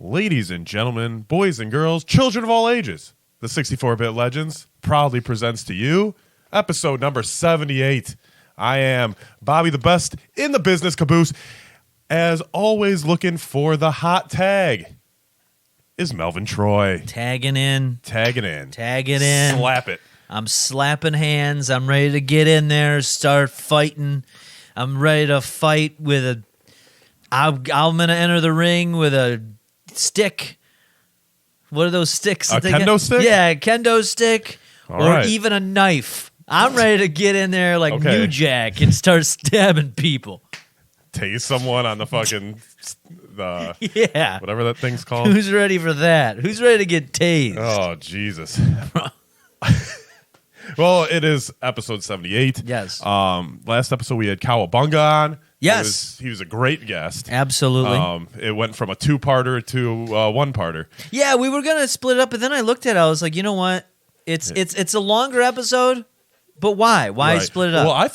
Ladies and gentlemen, boys and girls, children of all ages, the 64-Bit Legends proudly presents to you episode number 78. I am Bobby the Best in the business caboose. As always, looking for the hot tag is Melvin Troy. Tagging in. Tagging in. Slap it. I'm slapping hands. I'm ready to get in there, start fighting. I'm ready to fight with a... I'm going to enter the ring with a stick. What are those sticks? A kendo stick? Yeah, a kendo stick. All or right. even a knife. I'm ready to get in there like New Jack and start stabbing people. Tase someone on the fucking... Yeah. Whatever that thing's called. Who's ready for that? Who's ready to get tased? Oh, Jesus. Well, it is episode 78. Yes. Last episode we had Cowabunga on. Yes. He was a great guest. Absolutely. It went from a two-parter to one-parter. Yeah, we were gonna split it up, but then I looked at it. I was like, you know what? It's a longer episode, but why? Why Right. split it up? Well, I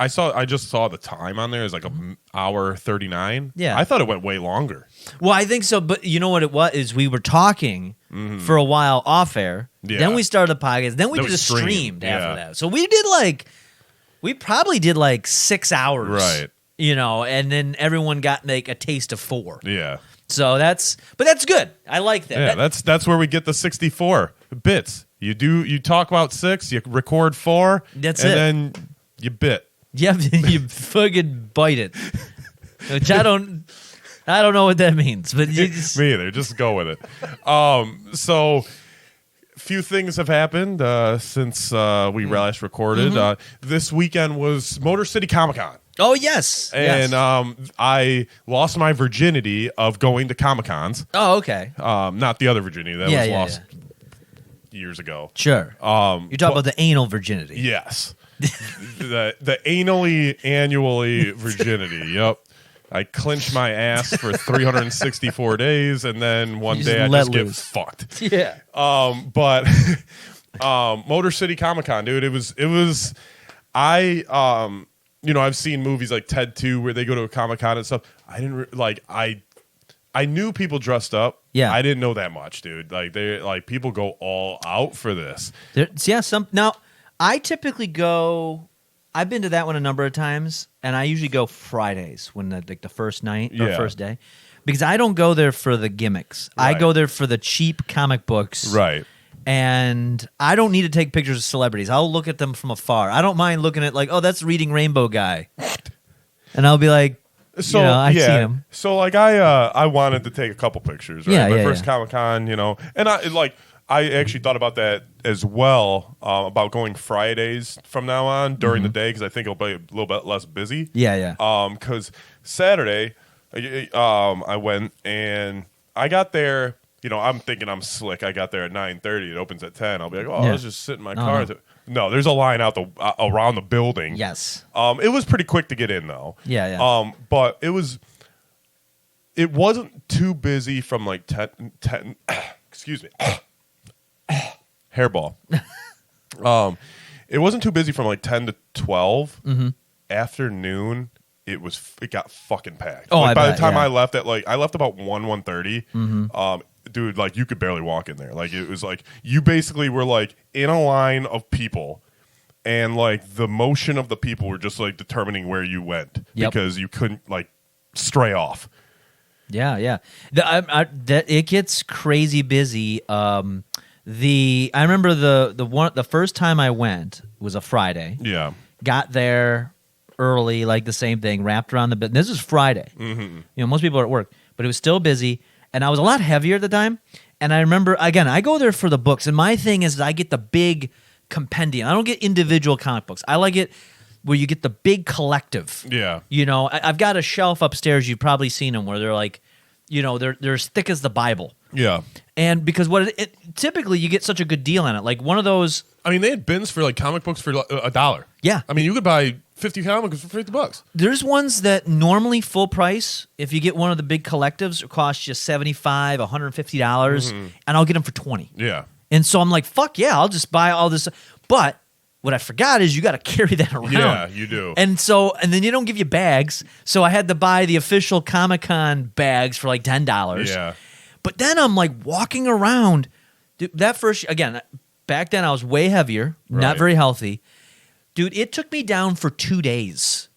thought, I just saw the time on there is like an hour 39. Yeah. I thought it went way longer. Well, I think so, but you know what it was? Is we were talking for a while off air. Yeah. Then we started the podcast. Then we Then we just streamed, streamed after yeah. that. So we probably did like 6 hours. Right. You know, and then everyone got like a taste of 4. Yeah. So that's good. I like that. Yeah, that's where we get the 64 bits. You talk about 6, you record 4, That's and it. then you bit. Yeah, you fucking bite it. Which I don't know what that means, but you just, Me either. Just go with it. So, few things have happened since we last recorded. This weekend was Motor City Comic Con. oh yes, And yes. I lost my virginity of going to Comic Cons. Oh okay, Not the other virginity that Yeah, was yeah, lost years ago. sure. You're talking about the anal virginity. Yes. the annually annually virginity. Yep. I clench my ass for 364 days, and then one You day I just let just get loose. fucked. Yeah. But Motor City Comic Con, dude, it was I've seen movies like Ted 2 where they go to a Comic Con and stuff. I didn't I knew people dressed up. Yeah. I didn't know that much, dude. People go all out for this. Now I typically go. I've been to that one a number of times, and I usually go Fridays when the first night or Yeah. first day, because I don't go there for the gimmicks. I Right. go there for the cheap comic books. Right. And I don't need to take pictures of celebrities. I'll look at them from afar. I don't mind looking at oh, that's Reading Rainbow guy, and I'll be like, So I see him. So I wanted to take a couple pictures. Right? Yeah, My yeah, first yeah. Comic Con, and I actually thought about that as well, about going Fridays from now on during the day, because I think it'll be a little bit less busy. Yeah, yeah. Because Saturday, I went and I got there. I'm thinking I'm slick. I got there at 9:30. It opens at 10. I'll be like, Yeah. let's just sit in my car. No, there's a line out around the building. Yes. It was pretty quick to get in though. Yeah, yeah. But it wasn't too busy from like 10 excuse me. Hairball. It wasn't too busy from like 10 to 12. Afternoon, it got fucking packed. Oh, by I the bet, time yeah. I left I left about 1:30. Dude, you could barely walk in there. It was you basically were in a line of people, and the motion of the people were just determining where you went. Yep. Because you couldn't stray off. Yeah, yeah. It gets crazy busy. I remember the first time I went was a Friday. Yeah. Got there early, the same thing, wrapped around the bit. This is Friday. Most people are at work, but it was still busy, and I was a lot heavier at the time. And I remember, again, I go there for the books, and my thing is I get the big compendium. I don't get individual comic books. I like it where you get the big collective. Yeah. I've got a shelf upstairs. You've probably seen them where they're they're as thick as the Bible. Yeah. And because typically you get such a good deal on it. One of those. I mean, they had bins for comic books for $1. Yeah. I mean, you could buy 50 comic books for $50. There's ones that normally full price. If you get one of the big collectives, it costs you $75, $150, and I'll get them for $20. Yeah. And so I'm like, fuck yeah, I'll just buy all this. But what I forgot is you got to carry that around. Yeah, you do. And then you don't give you bags. So I had to buy the official Comic-Con bags for like $10. Yeah. But then I'm like walking around. Dude, that first, again, back then I was way heavier, not Right. very healthy. Dude, it took me down for 2 days.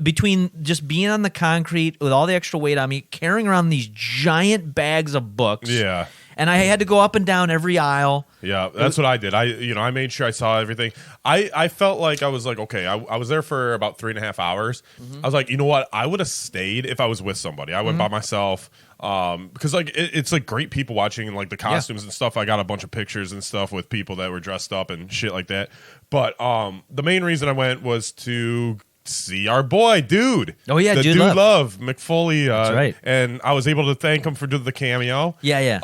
Between just being on the concrete with all the extra weight on me, carrying around these giant bags of books. Yeah. And I had to go up and down every aisle. Yeah, that's what I did. I made sure I saw everything. I felt like I was like, okay, I was there for about 3.5 hours. I was like, you know what? I would have stayed if I was with somebody. I went by myself. Because like it's like great people watching and like the costumes and stuff. I got a bunch of pictures and stuff with people that were dressed up and shit like that. But the main reason I went was to see our boy, dude. Oh, yeah, the Dude Love McFoley. That's right. And I was able to thank him for doing the cameo. Yeah, yeah.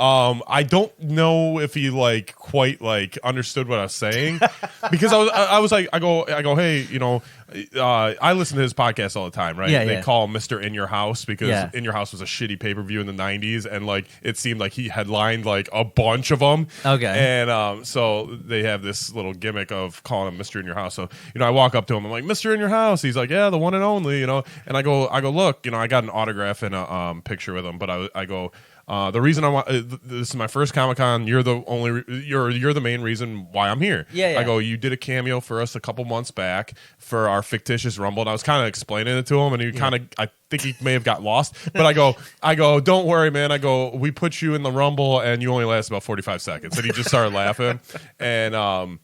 I don't know if he like quite like understood what I was saying because I was like I go hey, you know, I listen to his podcast all the time, right? Yeah, They yeah. call him Mr. In Your House because Yeah. In Your House was a shitty pay-per-view in the 90s and like it seemed like he headlined like a bunch of them. Okay. And so they have this little gimmick of calling him Mr. In Your House. So, you know, I walk up to him, I'm like, Mr. In Your House. He's like, yeah, the one and only, you know. And I go, look, you know, I got an autograph and a picture with him, but I go, the reason I want this is my first Comic-Con. You're the main reason why I'm here. Yeah, yeah. I go, you did a cameo for us a couple months back for our fictitious Rumble, and I was kind of explaining it to him, and he kind of, I think he may have got lost. But I go, don't worry, man. I go, we put you in the Rumble, and you only last about 45 seconds, and he just started laughing, and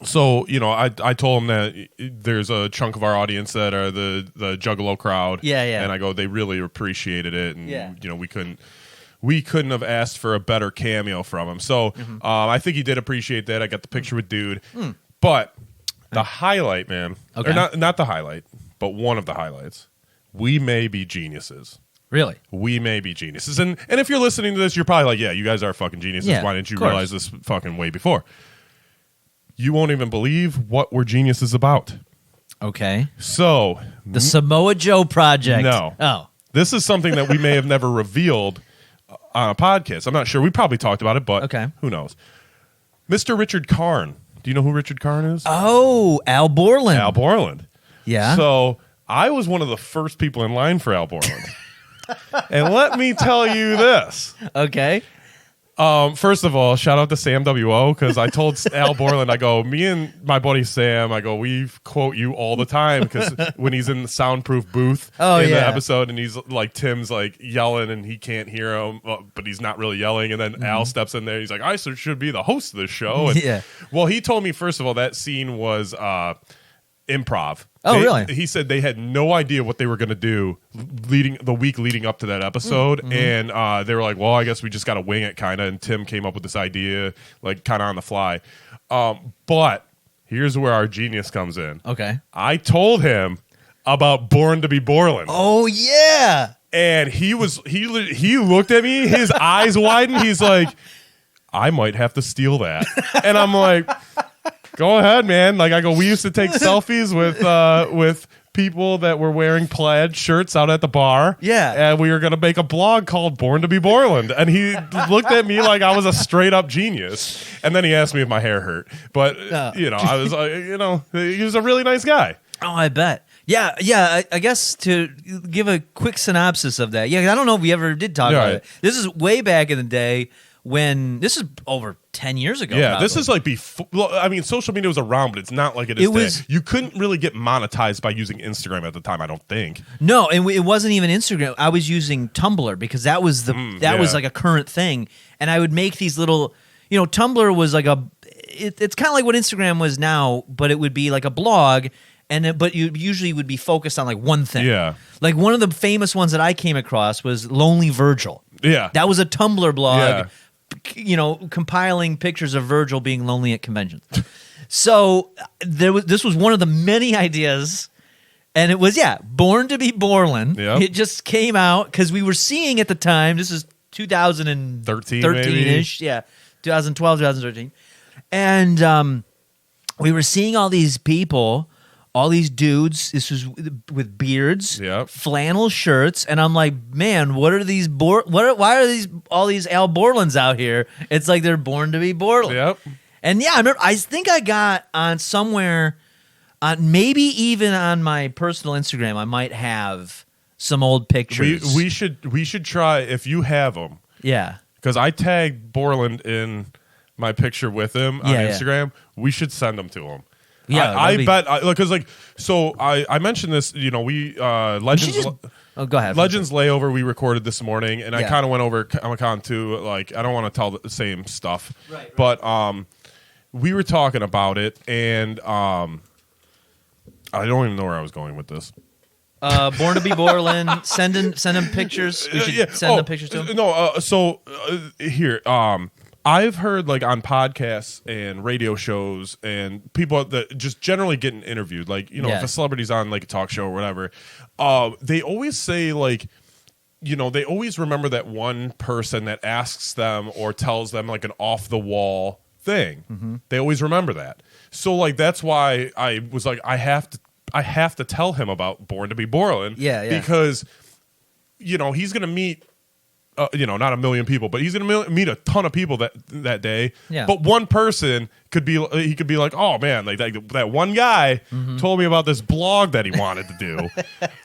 so, you know, I told him that there's a chunk of our audience that are the Juggalo crowd. Yeah, yeah. And I go, they really appreciated it. And, Yeah. you know, we couldn't have asked for a better cameo from him. So I think he did appreciate that. I got the picture with Dude. But the highlight, man, Okay. or not the highlight, but one of the highlights, we may be geniuses. Really? We may be geniuses. And if you're listening to this, you're probably like, yeah, you guys are fucking geniuses. Yeah, Why didn't you of course. realize this fucking way before? You won't even believe what We're Geniuses about. Okay. So, The Samoa Joe Project. No. Oh. this is something that we may have never revealed on a podcast. I'm not sure. We probably talked about it, but Okay. who knows? Mr. Richard Karn. Do you know who Richard Karn is? Oh, Al Borland. Al Borland. Yeah. So, I was one of the first people in line for Al Borland. And let me tell you this. Okay. First of all, shout out to Sam WO because I told Al Borland, I go, me and my buddy Sam, I go, we quote you all the time because when he's in the soundproof booth in the yeah. episode and he's like, Tim's like yelling and he can't hear him, but he's not really yelling. And then Al steps in there. He's like, I should be the host of this show. And, Yeah. Well, he told me, first of all, that scene was improv. Oh, really? He said they had no idea what they were going to do the week leading up to that episode, and they were like, "Well, I guess we just got to wing it, kind of." And Tim came up with this idea, like kind of on the fly. But here's where our genius comes in. Okay. I told him about Born to Be Borland, Oh, yeah. and he looked at me, his eyes widened. He's like, "I might have to steal that," and I'm like. Go ahead, man. Like I go, we used to take selfies with people that were wearing plaid shirts out at the bar. Yeah. And we were gonna make a blog called Born to Be Borland. And he looked at me like I was a straight up genius. And then he asked me if my hair hurt. But you know, I was like, you know, he was a really nice guy. Oh, I bet. Yeah, yeah. I guess to give a quick synopsis of that. Yeah, 'cause I don't know if we ever did talk about Right. it. This is way back in the day when this is over 10 years ago. Yeah, probably. this is like before. Well, I mean, social media was around, but it's not like it is It today. was- You couldn't really get monetized by using Instagram at the time. I don't think. No, and it wasn't even Instagram. I was using Tumblr because that was was yeah. like a current thing, and I would make these little. You know, Tumblr was like it's kind of like what Instagram was now, but it would be like a blog, but you usually would be focused on like one thing. Yeah. Like one of the famous ones that I came across was Lonely Virgil. Yeah. That was a Tumblr blog. Yeah. You know, compiling pictures of Virgil being lonely at conventions. So this was one of the many ideas, and it was Born to Be Borland. Yep. It just came out because we were seeing at the time. This is 2013 ish, 2012, 2013, and we were seeing all these people. All these dudes, this was with beards, Yep. flannel shirts, and I'm like, man, what are these? Why are these all these Al Borlands out here? It's like they're born to be Borland. Yep. And yeah, I remember. I think I got on somewhere, maybe even on my personal Instagram. I might have some old pictures. We should try if you have them. Yeah. Because I tagged Borland in my picture with him on Yeah, Instagram. We should send them to him. Yeah, I bet because I mentioned this. You know, we Legends. Oh, go ahead. Legends layover we recorded this morning, and I Yeah. kind of went over Comic-Con too. Like, I don't want to tell the same stuff, Right. but we were talking about it, and I don't even know where I was going with this. Born to be Borland. Send him pictures. We should send the pictures to him. No, here, I've heard like on podcasts and radio shows and people that just generally getting interviewed, like, you know, Yeah. if a celebrity's on like a talk show or whatever, they always say like, you know, they always remember that one person that asks them or tells them like an off the wall thing. Mm-hmm. They always remember that. So like that's why I was like, I have to tell him about Born to be Borland. Yeah, yeah. Because, you know, he's gonna meet you know, not a million people, but he's going to meet a ton of people that day. Yeah. But one person could be like, oh man, like that one guy told me about this blog that he wanted to do.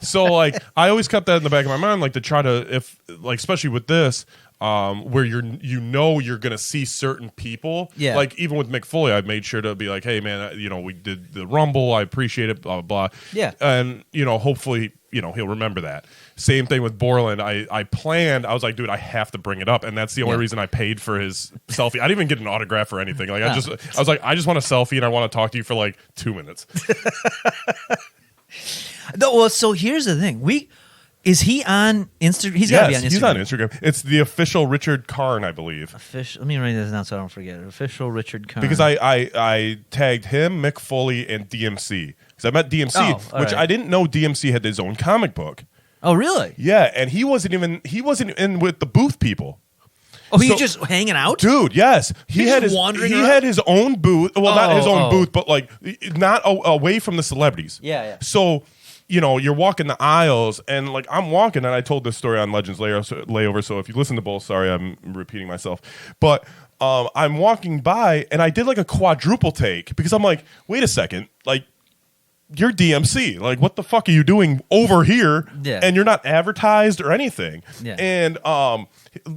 So like, I always kept that in the back of my mind, like to try to, if like, especially with this, where you're going to see certain people. Yeah. Like even with Mick Foley, I made sure to be like, hey man, you know, we did the Rumble. I appreciate it, blah, blah, blah. Yeah. And, you know, hopefully, you know, he'll remember that. Same thing with Borland. I planned. I was like, dude, I have to bring it up, and that's the only reason I paid for his selfie. I didn't even get an autograph or anything. Like I was like, I just want a selfie, and I want to talk to you for like 2 minutes. No, well, so here's the thing. Is he on Instagram? He's got to be on Instagram. He's on Instagram. It's the official Richard Karn, I believe. Let me write this down so I don't forget it. Official Richard Karn. Because I tagged him, Mick Foley, and DMC. Because I met DMC, which right. I didn't know DMC had his own comic book. Oh, really? Yeah, and he wasn't in with the booth people. Oh, he's just hanging out? Dude, yes. He had wandering he around? had his own booth. Well, not his own oh. booth, but like not away from the celebrities. Yeah. So, you know, you're walking the aisles, and like I'm walking, and I told this story on Legends Layover. So if you listen to both, sorry, I'm repeating myself. But I'm walking by, and I did like a quadruple take because I'm like, wait a second, like, you're DMC. Like, what the fuck are you doing over here? Yeah. And you're not advertised or anything. Yeah. And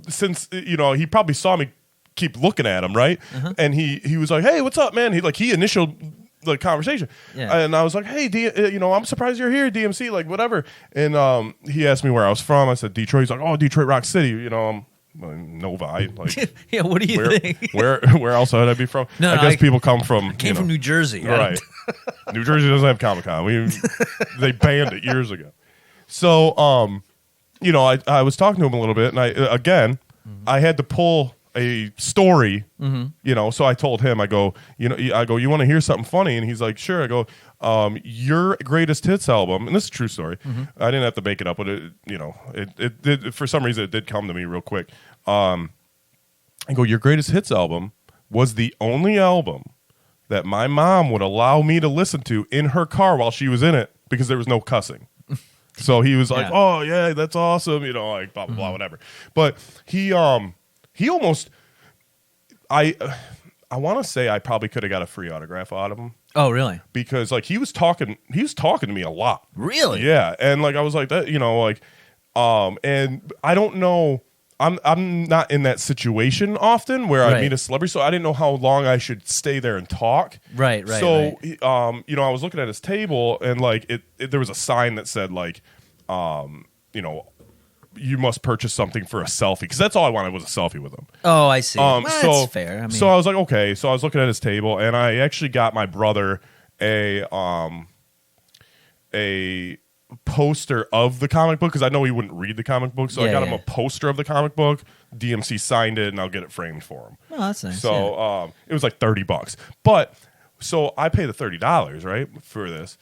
since, you know, he probably saw me keep looking at him, right? And he was like, hey, what's up, man? He initialed the conversation. Yeah. And I was like, hey, you know, I'm surprised you're here, DMC, like, whatever. And he asked me where I was from. I said, Detroit. He's like, oh, Detroit Rock City. You know, Novi. Like, Yeah, what do you think? where else would I be from? No, I guess people come from. Came from New Jersey. Right. New Jersey doesn't have Comic-Con. They banned it years ago. So, you know, I was talking to him a little bit, and I had to pull a story, you know, so I told him, I go, you want to hear something funny? And he's like, sure. I go, your greatest hits album, and this is a true story. I didn't have to make it up, but it, you know, it did, for some reason, it did come to me real quick. I go, your greatest hits album was the only album that my mom would allow me to listen to in her car while she was in it because there was no cussing. So he was like, Yeah. oh yeah, that's awesome, you know, like blah blah blah, whatever. But he almost, I want to say I probably could have got a free autograph out of him Oh, really? because like he was talking to me a lot. Really? Yeah, and like I was like that, you know, like, and I don't know. I'm not in that situation often where I Right. meet a celebrity, so I didn't know how long I should stay there and talk. Right. So, you know, I was looking at his table, and like there was a sign that said like, you know, you must purchase something for a selfie, because that's all I wanted was a selfie with him. Oh, I see. Well, So that's fair. I mean, so I was like, okay. So I was looking at his table, and I actually got my brother a poster of the comic book because I know he wouldn't read the comic book. So I Yeah, got him yeah. a poster of the comic book. DMC signed it, and I'll get it framed for him. oh, that's nice. So yeah. it was like $30. But so I pay the $30, right, for this.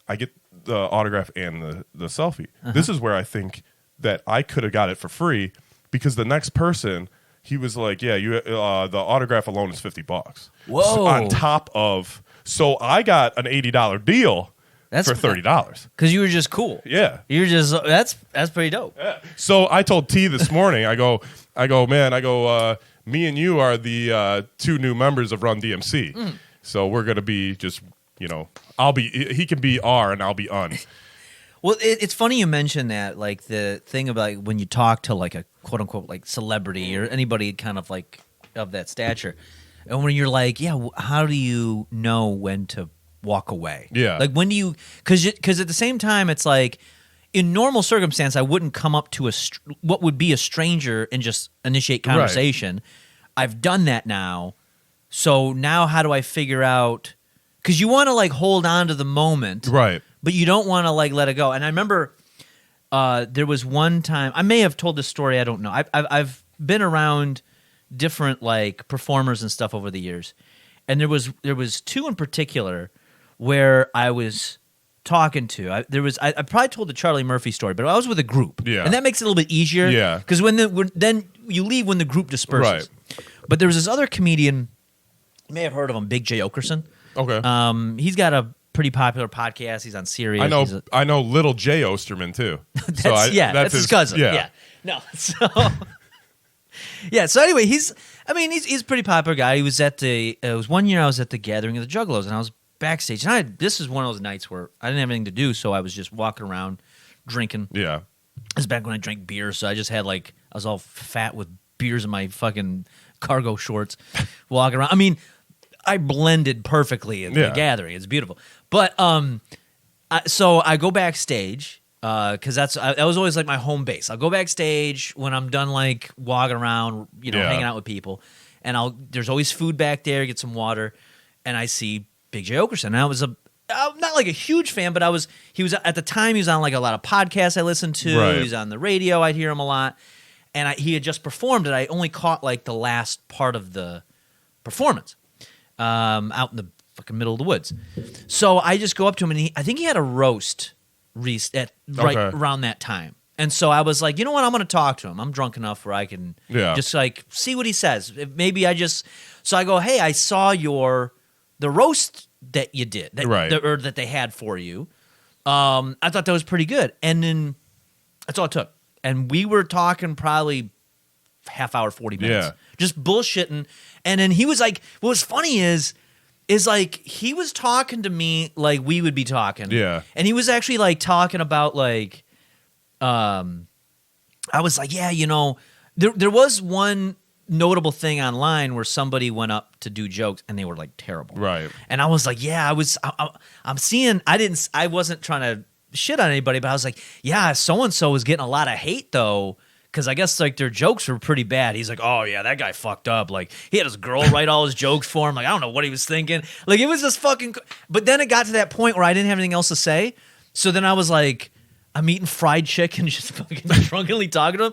I get the autograph and the selfie. This is where I think that I could have got it for free, because the next person, he was like, yeah, you the autograph alone is $50. Whoa. So on top of, so I got an $80 deal That's for $30. Because you were just cool. Yeah. You're just that's pretty dope. So I told T this morning, I go, man, me and you are the two new members of Run DMC. So we're gonna be just, he can be R and I'll be Un. Well, it's funny you mentioned that, like the thing about when you talk to like a quote unquote like celebrity or anybody kind of like of that stature, and when you're like, yeah, how do you know when to walk away? Yeah, like when do you? Because at the same time, it's like in normal circumstance, I wouldn't come up to what would be a stranger and just initiate conversation. Right. I've done that now, so now how do I figure out? Because you want to like hold on to the moment, right? But you don't want to like let it go. And I remember there was one time, I may have told this story, I don't know. I've been around different like performers and stuff over the years, and there was two in particular where I was talking to. I probably told the Charlie Murphy story, but I was with a group, and that makes it a little bit easier, because then you leave when the group disperses. Right. But there was this other comedian, you may have heard of him, Big J. Okerson. Okay, he's got a pretty popular podcast. He's on Sirius. I know Little Jay Osterman too. That's his cousin. Yeah. No. So so anyway, he's a pretty popular guy. He was at it was one year I was at the Gathering of the Juggalos, and I was backstage. And this is one of those nights where I didn't have anything to do, so I was just walking around drinking. Yeah. It was back when I drank beer, so I just had I was all fat with beers in my fucking cargo shorts walking around. I mean, I blended perfectly in the Gathering. It's beautiful. But so I go backstage because that was always like my home base. I'll go backstage when I'm done like walking around, hanging out with people, and there's always food back there. Get some water, and I see Big J. Okerson. And I was not like a huge fan, but he was at the time he was on like a lot of podcasts I listened to. Right. He was on the radio. I'd hear him a lot, and he had just performed it. I only caught like the last part of the performance. Out in the fucking middle of the woods. So I just go up to him, and I think he had a roast around that time. And so I was like, you know what? I'm going to talk to him. I'm drunk enough where I can just like see what he says. So I go, hey, I saw the roast that you did, or that they had for you. I thought that was pretty good. And then that's all it took. And we were talking probably half hour, 40 minutes, just bullshitting. And then he was like, what was funny is like he was talking to me like we would be talking. Yeah. And he was actually like talking about like, I was like, there was one notable thing online where somebody went up to do jokes and they were like terrible. Right. And I was like, I'm seeing, I wasn't trying to shit on anybody, but I was like, so-and-so was getting a lot of hate though. Because I guess like their jokes were pretty bad. He's like, oh yeah, that guy fucked up. Like he had his girl write all his jokes for him. Like I don't know what he was thinking. Like it was just fucking. But then it got to that point where I didn't have anything else to say. So then I was like, I'm eating fried chicken, just fucking drunkenly talking to him.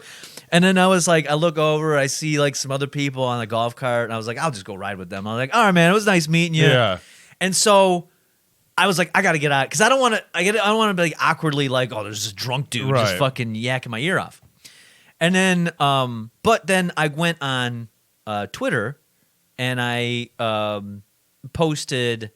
And then I was like, I look over, I see like some other people on a golf cart, and I was like, I'll just go ride with them. I was like, all right, man, it was nice meeting you. Yeah. And so I was like, I got to get out because I don't want to be like awkwardly like, oh, there's this drunk dude just fucking yakking my ear off. And then, but then I went on Twitter and I posted,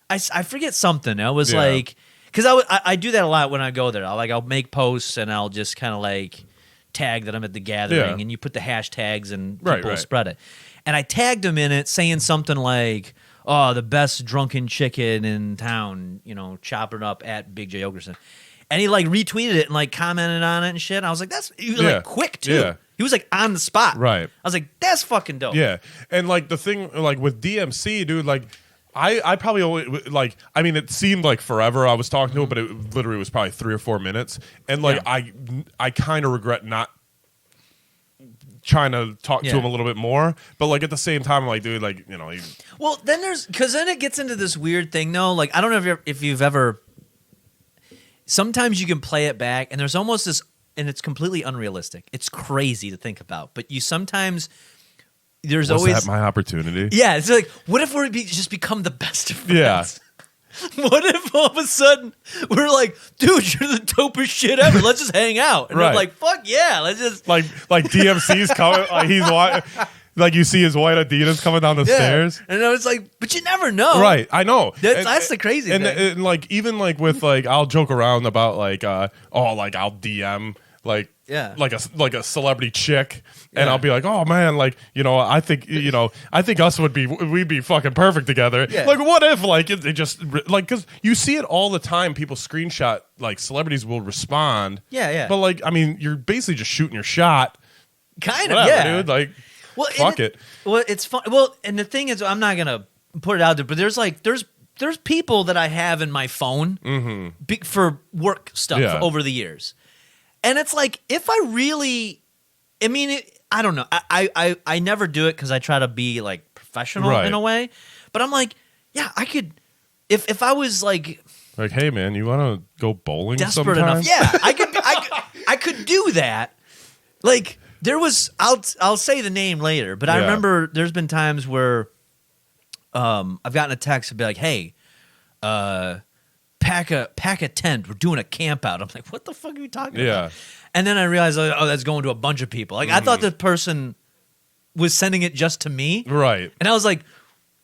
I forget something. I was like, because I do that a lot when I go there. I'll make posts and I'll just kind of like tag that I'm at the Gathering, and you put the hashtags and people spread it. And I tagged him in it saying something like, oh, the best drunken chicken in town, chopping up at Big J. Okerson. And he like retweeted it and like commented on it and shit. And I was like, he was like quick too. Yeah. He was like on the spot. Right. I was like, that's fucking dope. Yeah. And like the thing like with DMC, dude, like I probably only like, I mean, it seemed like forever I was talking to him, but it literally was probably 3 or 4 minutes. And like I kind of regret not trying to talk to him a little bit more, but like at the same time, like, dude, like, well, then because then it gets into this weird thing though. Like I don't know if you've ever. Sometimes you can play it back, and there's almost this, and it's completely unrealistic. It's crazy to think about, but there's always that my opportunity. Yeah, it's like, what if just become the best of friends? Yeah. What if all of a sudden we're like, dude, you're the dopest shit ever. Let's just hang out. And we're like, fuck yeah, let's just like DMC's coming. Like he's like you see his white Adidas coming down the stairs, and I was like, but you never know, right? I know that's the crazy thing. And like even like with like I'll joke around about like like I'll DM like Yeah. like a celebrity chick, and Yeah. I'll be like, oh man, like I think us we'd be fucking perfect together. Yeah. Like what if like they just like because you see it all the time. People screenshot like celebrities will respond. Yeah. But like I mean, you're basically just shooting your shot. Kind of, Whatever, yeah. dude. Like fuck it. Well, it's fun. Well, and the thing is, I'm not gonna put it out there, but there's people that I have in my phone for work stuff Yeah. over the years, and it's like if I really, I mean, I don't know. I never do it because I try to be like professional Right. in a way, but I'm like, yeah, I could. If I was like Like, hey man, you want to go bowling? desperate sometime? enough, yeah, I could do that. Like there was, I'll say the name later, but I Yeah. remember there's been times where I've gotten a text and be like, hey, pack a tent. We're doing a camp out. I'm like, what the fuck are you talking Yeah. about? And then I realized, oh, that's going to a bunch of people. Like I thought this person was sending it just to me, Right. and I was like,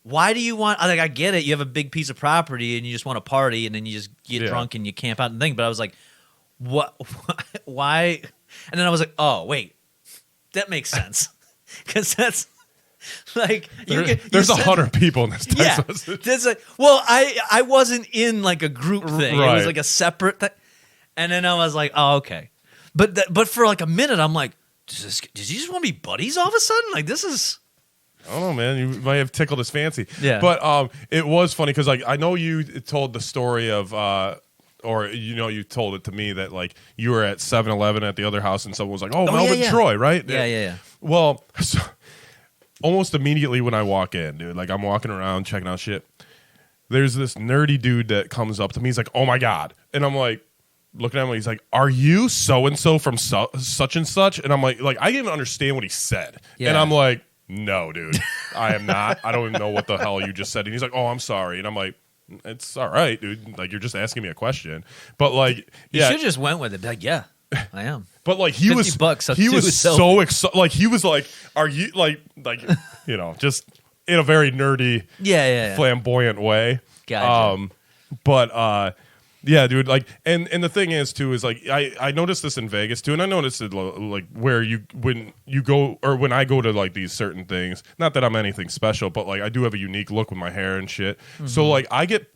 why do you want? I get it. You have a big piece of property and you just want to party, and then you just get Yeah. drunk and you camp out and think. But I was like, what? Why? And then I was like, oh wait, that makes sense because that's like There's 100 people in this text yeah. message. That's like, well, I wasn't in like a group thing. It Right. was like a separate thing. And then I was like, oh, okay. But for like a minute, I'm like, does he just want to be buddies all of a sudden? Like this is. I don't know, man. You might have tickled his fancy. Yeah. But it was funny because like I know you told the story of or you told it to me that like you were at 7-Eleven at the other house and someone was like, oh, Melvin yeah. Troy, right? Yeah. Well, so, almost immediately when I walk in, dude, like I'm walking around checking out shit. There's this nerdy dude that comes up to me. He's like, oh my God. And I'm like, looking at him, he's like, are you so-and-so from such and such? And I'm like I didn't even understand what he said. Yeah. And I'm like, no, dude, I am not. I don't even know what the hell you just said. And he's like, oh, I'm sorry. And I'm like, it's all right, dude. Like, you're just asking me a question. But like, You yeah. should just went with it. Be like, yeah, I am. But like he was $50, he was so- so excited. Like he was like, are you like just in a very nerdy, Yeah. flamboyant way. Gotcha. But yeah, dude, like and the thing is too is like I noticed this in Vegas too, and I noticed it like where when you go or when I go to like these certain things, not that I'm anything special, but like I do have a unique look with my hair and shit. So like I get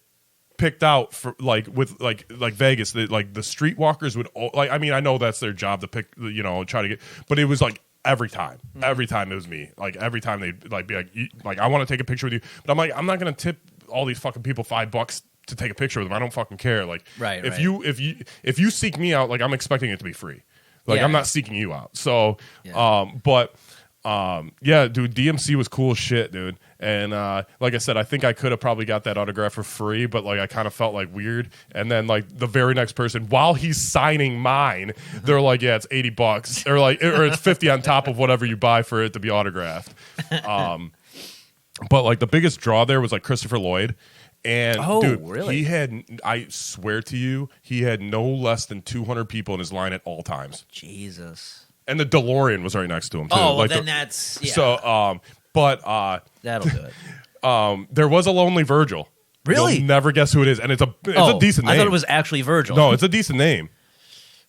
picked out for like with like Vegas, like the streetwalkers would like I mean I know that's their job to pick try to get, but it was like every time it was me, like every time they'd like be like I want to take a picture with you, but I'm like I'm not gonna tip all these fucking people $5 to take a picture with them. I don't fucking care. Like Right. if you seek me out, like I'm expecting it to be free. Like Yeah. I'm not seeking you out. So Yeah. yeah, dude, DMC was cool as shit, dude. And like I said, I think I could have probably got that autograph for free, but like I kind of felt like weird. And then like the very next person, while he's signing mine, they're like, yeah, it's $80. Or like or it's 50 on top of whatever you buy for it to be autographed. But like the biggest draw there was like Christopher Lloyd. And Oh, dude, really? he had, I swear to you, he had no less than 200 people in his line at all times. Jesus. And the DeLorean was right next to him too. Oh, well, like then that's yeah. So That'll do it. there was a Lonely Virgil. Really? You'll never guess who it is, and it's a decent name. I thought it was actually Virgil. No, it's a decent name.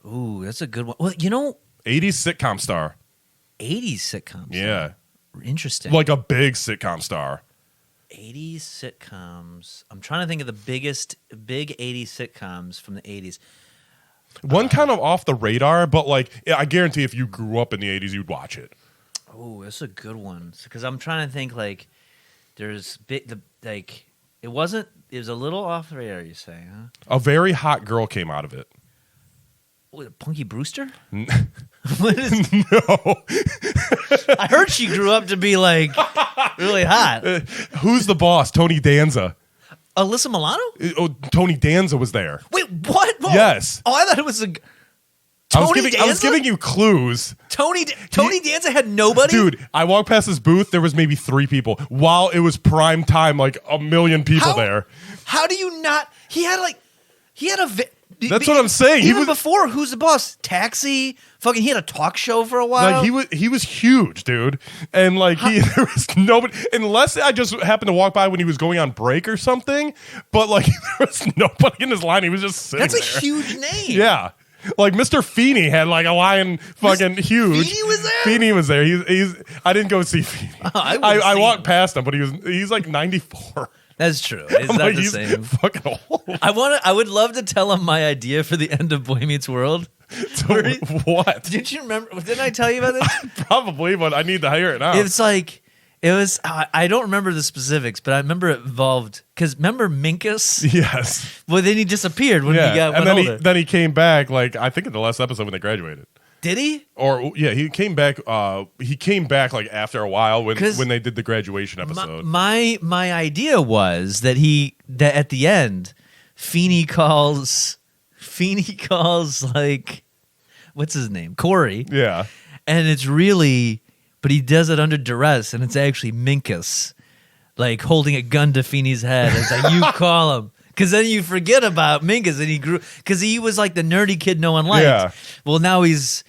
Ooh, that's a good one. Well, 80s sitcom star. 80s sitcoms. Yeah. Interesting. Like a big sitcom star. 80s sitcoms. I'm trying to think of the big 80s sitcoms from the 80s. One kind of off the radar, but like yeah, I guarantee if you grew up in the 80s, you'd watch it. Oh, that's a good one. Because I'm trying to think like there's it was a little off the radar, you say, huh? A very hot girl came out of it. What, Punky Brewster? No. I heard she grew up to be like really hot. Who's the boss? Tony Danza. Alyssa Milano? Oh, Tony Danza was there. Wait, what? Whoa. Yes. Oh, I thought it was a I was Danza? giving you clues. Tony Danza had nobody? Dude, I walked past his booth. There was maybe 3 people. While it was prime time, like a million people there. How do you not? He had That's what I'm saying. Even before Who's the Boss? Taxi? Fucking, he had a talk show for a while. Like he was huge, dude. And like there was nobody, unless I just happened to walk by when he was going on break or something. But like there was nobody in his line. He was just sitting That's a there. huge name. Yeah. Like Mr. Feeney had like a lion fucking huge. Feeney was there? Feeney was there. He's I didn't go see Feeney. Oh, I I walked past him, but he's like 94. That's true. It's I'm not like, the he's same. fucking old. I would love to tell him my idea for the end of Boy Meets World. So what? Did you remember? Didn't I tell you about this? Probably, but I need to hear it now. It's like it was. I don't remember the specifics, but I remember it involved because remember Minkus? Yes. Well, then he disappeared when he got and went then older. then he came back like I think in the last episode when they graduated. Did he? Or yeah, he came back. He came back like after a while when 'Cause they did the graduation episode. My idea was that that at the end, Feeney calls like what's his name? Corey. Yeah, And it's really but he does it under duress and it's actually Minkus like holding a gun to Feeney's head. It's like you call him. Because then you forget about Minkus and he grew because he was like the nerdy kid no one liked. Yeah. Well now he's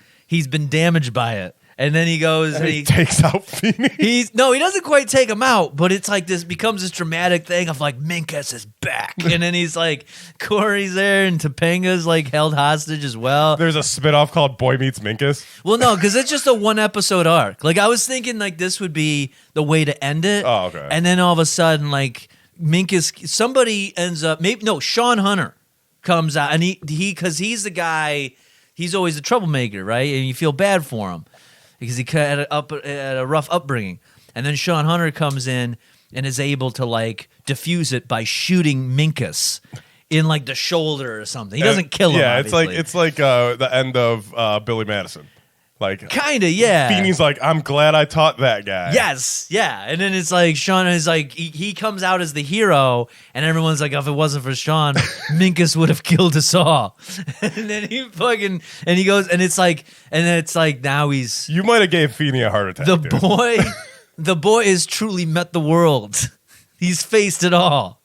been damaged by it. And then he goes and he takes out Feeney. he doesn't quite take him out, but it's like this becomes this dramatic thing of like Minkus is back, and then he's like Corey's there, and Topanga's like held hostage as well. There's a spinoff called Boy Meets Minkus. Well, no, because it's just a 1 episode arc. Like I was thinking, like this would be the way to end it. Oh, okay. And then all of a sudden, like Minkus, somebody ends up Sean Hunter comes out, and he because he's the guy, he's always the troublemaker, right? And you feel bad for him. Because he had a rough upbringing. And then Sean Hunter comes in and is able to, like, diffuse it by shooting Minkus in, like, the shoulder or something. He doesn't kill him, Yeah, obviously. it's like the end of Billy Madison. Like Kind of, yeah. Feeney's like, I'm glad I taught that guy. Yes, yeah. And then it's like Sean is like, he comes out as the hero, and everyone's like, if it wasn't for Sean, Minkus would have killed us all. And then he goes, and it's like now he's... You might have gave Feeney a heart attack. The dude. the boy has truly met the world. He's faced it all.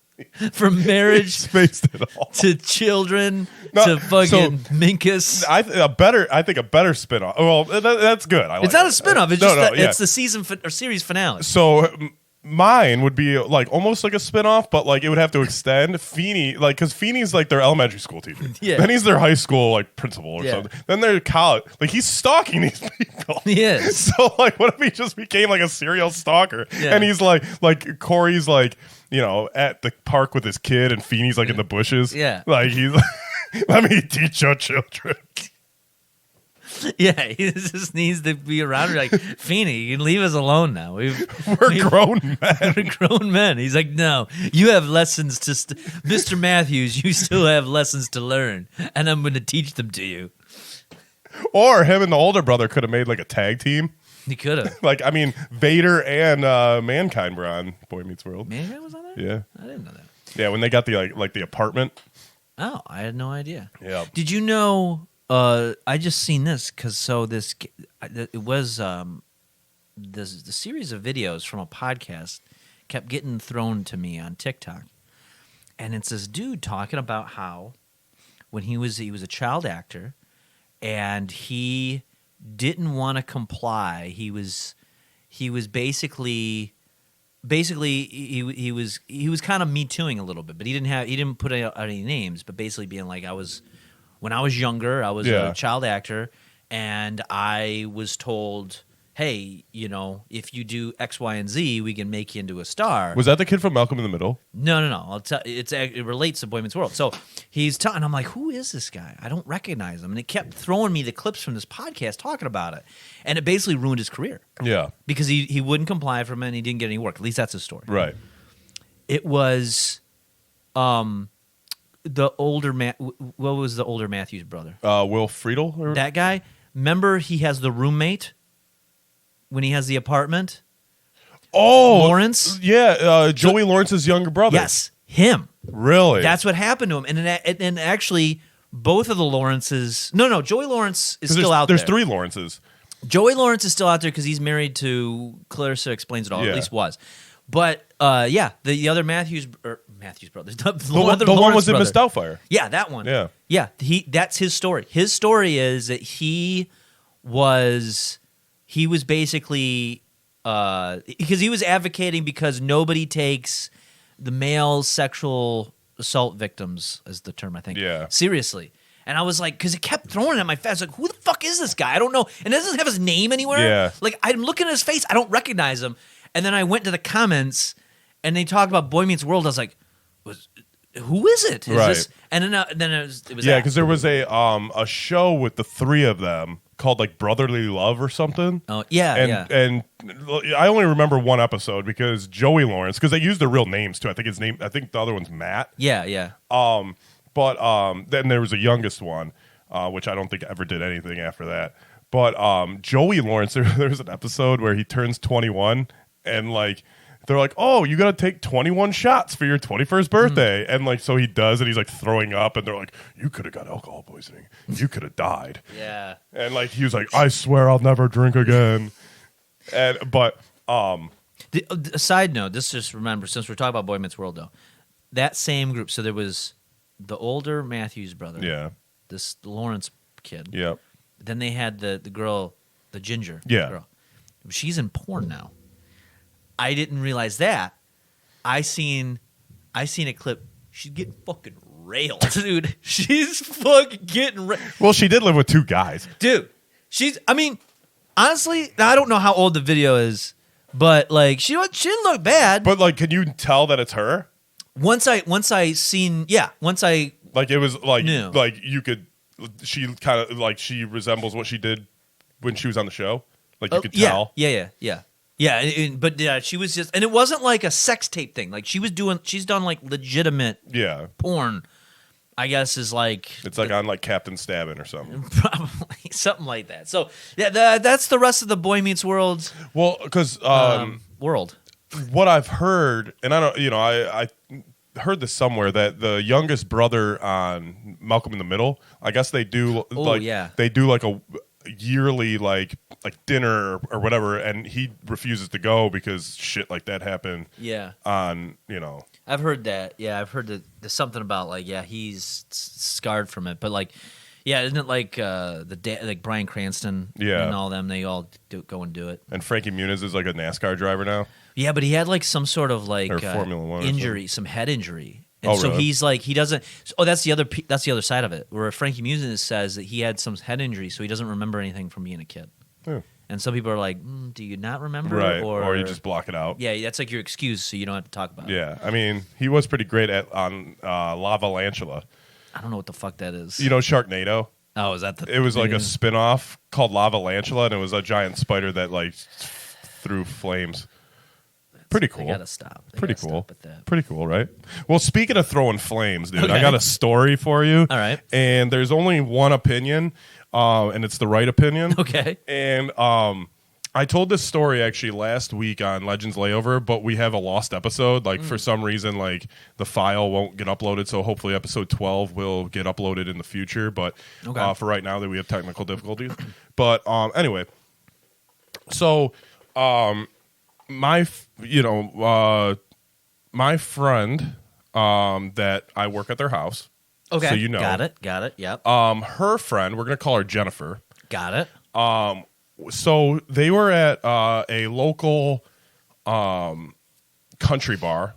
From marriage Spaced it all. to children No, to fucking so- Minkus. I think a better spinoff. Well, that's good. I like It's not a it. spinoff. It's No, just no, yeah. it's the season or series finale. So mine would be like almost like a spinoff, but like it would have to extend Feeney, like because Feeney's like their elementary school teacher. Yeah. Then he's their high school like principal or Yeah. something. Then they're college. Like he's stalking these people. He is. So like, what if he just became like a serial stalker? Yeah. And he's like Corey's like at the park with his kid, and Feeney's like in the bushes. Yeah. Like he's like, let me teach your children. Yeah, he just needs to be around. Like Feeney, you can leave us alone now. We're grown men. We're grown men. He's like, no, you have lessons to, Mr. Matthews. You still have lessons to learn, and I'm going to teach them to you. Or him and the older brother could have made like a tag team. He could have. Like, I mean, Vader and Mankind were on Boy Meets World. Mankind was on there. Yeah, I didn't know that. yeah. When they got the like the apartment. Oh, I had no idea. Yeah. Did you know? I just seen this because it was the series of videos from a podcast kept getting thrown to me on TikTok, and it's this dude talking about how when he was a child actor, and he didn't want to comply. He was basically he was kind of me tooing a little bit, but he didn't put out any names, but basically being like when I was younger, I was Yeah. a child actor, and I was told, hey, if you do X, Y, and Z, we can make you into a star. Was that the kid from Malcolm in the Middle? No. I'll tell. It relates to Boy Meets World. So he's talking. I'm like, who is this guy? I don't recognize him. And it kept throwing me the clips from this podcast talking about it, and it basically ruined his career Yeah. because he wouldn't comply from it and he didn't get any work. At least that's his story. Right. It was, the older man. What was the older Matthews brother? Will Friedle. Or? That guy. Remember, he has the roommate when he has the apartment. Oh, Lawrence? Yeah, Joey Lawrence's younger brother. Yes, him. Really? That's what happened to him. And actually, both of the Lawrences. No, Joey Lawrence is still out there. There's 3 Lawrences. Joey Lawrence is still out there because he's married to Clarissa Explains It All. Yeah. At least was. But the other Matthews brothers. The one was in Miss Doubtfire. Yeah, that one. Yeah. That's his story. His story is that he was basically because he was advocating because nobody takes the male sexual assault victims, as the term I think, Yeah. seriously. And I was like, because it kept throwing it at my face. Like, who the fuck is this guy? I don't know. And it doesn't have his name anywhere. Yeah. Like, I'm looking at his face. I don't recognize him. And then I went to the comments, and they talked about Boy Meets World. I was like, who is it? Is Right. this? And then it was Yeah, that. because there was a show with the three of them called like Brotherly Love or something. Oh, yeah, and I only remember one episode because Joey Lawrence, because they used their real names too. I think the other one's Matt. Yeah. But then there was a youngest one, which I don't think ever did anything after that. But Joey Lawrence, there's an episode where he turns 21 and like they're like, oh, you got to take 21 shots for your 21st birthday. And like, so he does, and he's like throwing up, and they're like, you could have got alcohol poisoning. You could have died. Yeah. And like, he was like, I swear I'll never drink again. But A side note, this just remember, since we're talking about Boy Meets World, though, that same group, so there was the older Matthews brother. yeah, This Lawrence kid. yeah. Then they had the girl, the ginger Yeah. girl. She's in porn now. I didn't realize that. I seen a clip. She's getting fucking railed, dude. She's fucking getting railed. Well, she did live with two guys. Dude, I mean, honestly, I don't know how old the video is, but like she didn't look bad. But like, can you tell that it's her? Once I Like it was like No. like you could. She kind of like she resembles what she did when she was on the show. Like you could tell. But she was just, and it wasn't like a sex tape thing. Like she's done like legitimate Yeah, porn. I guess is like it's like on like Captain Stabbin' or something. probably something like that. So yeah, that's the rest of the Boy Meets World Well, because world. what I've heard, and I don't, I heard this somewhere that the youngest brother on Malcolm in the Middle, I guess they do they do like a yearly like dinner or whatever, and he refuses to go because shit like that happened. Yeah, On I've heard that. Yeah, I've heard that there's something about like he's scarred from it, but like isn't it like like Bryan Cranston and all them? They all go and do it. and Frankie Muniz is like a NASCAR driver now. Yeah, but he had like some sort of like Or Formula One or injury, some head injury. And Oh, so really? he's like, he doesn't. Oh, that's the other side of it, where Frankie Muniz says that he had some head injury, so he doesn't remember anything from being a kid. Yeah. And some people are like, do you not remember? Right, Or you just block it out. yeah, that's like your excuse, so you don't have to talk about it. Yeah, I mean, he was pretty great on Lava Lantula. I don't know what the fuck that is. You know Sharknado? Oh, is that the? It was like a spin-off called Lava Lantula, and it was a giant spider that like threw flames. Pretty cool. They gotta stop. They Pretty gotta cool. Stop at that. Pretty cool, right? Well, speaking of throwing flames, dude, I Okay. got a story for you. All right. And there's only one opinion, and it's the right opinion. Okay. And I told this story actually last week on Legends Layover, but we have a lost episode. Like for some reason, like the file won't get uploaded. So hopefully episode 12 will get uploaded in the future. But Okay. for right now, that we have technical difficulties. But anyway, so my friend that I work at their house. Okay. So you know. Got it. Yep. Her friend, we're gonna call her Jennifer. Got it. So they were at a local country bar.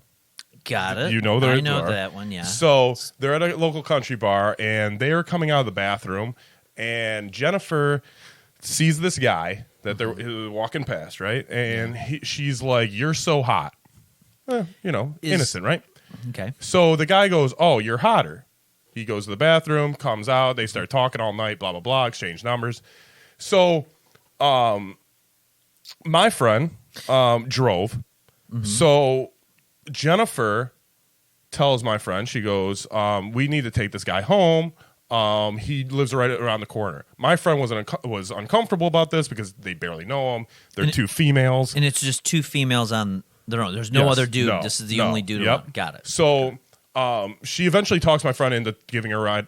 Got it. You know I know bar. that one. Yeah. So they're at a local country bar, and they are coming out of the bathroom, and Jennifer sees this guy that they're walking past, right? And she's like, "You're so hot," innocent, right? Okay. So the guy goes, "Oh, you're hotter." He goes to the bathroom, comes out, they start talking all night, blah blah blah, exchange numbers. So, my friend drove. Mm-hmm. So Jennifer tells my friend, she goes, "We need to take this guy home. He lives right around the corner." My friend was uncomfortable about this because they barely know him. They're two females. And it's just two females on their own. There's no Yes, other dude. no, This is the no. only dude Yep. around. Got it. So she eventually talks my friend into giving him a ride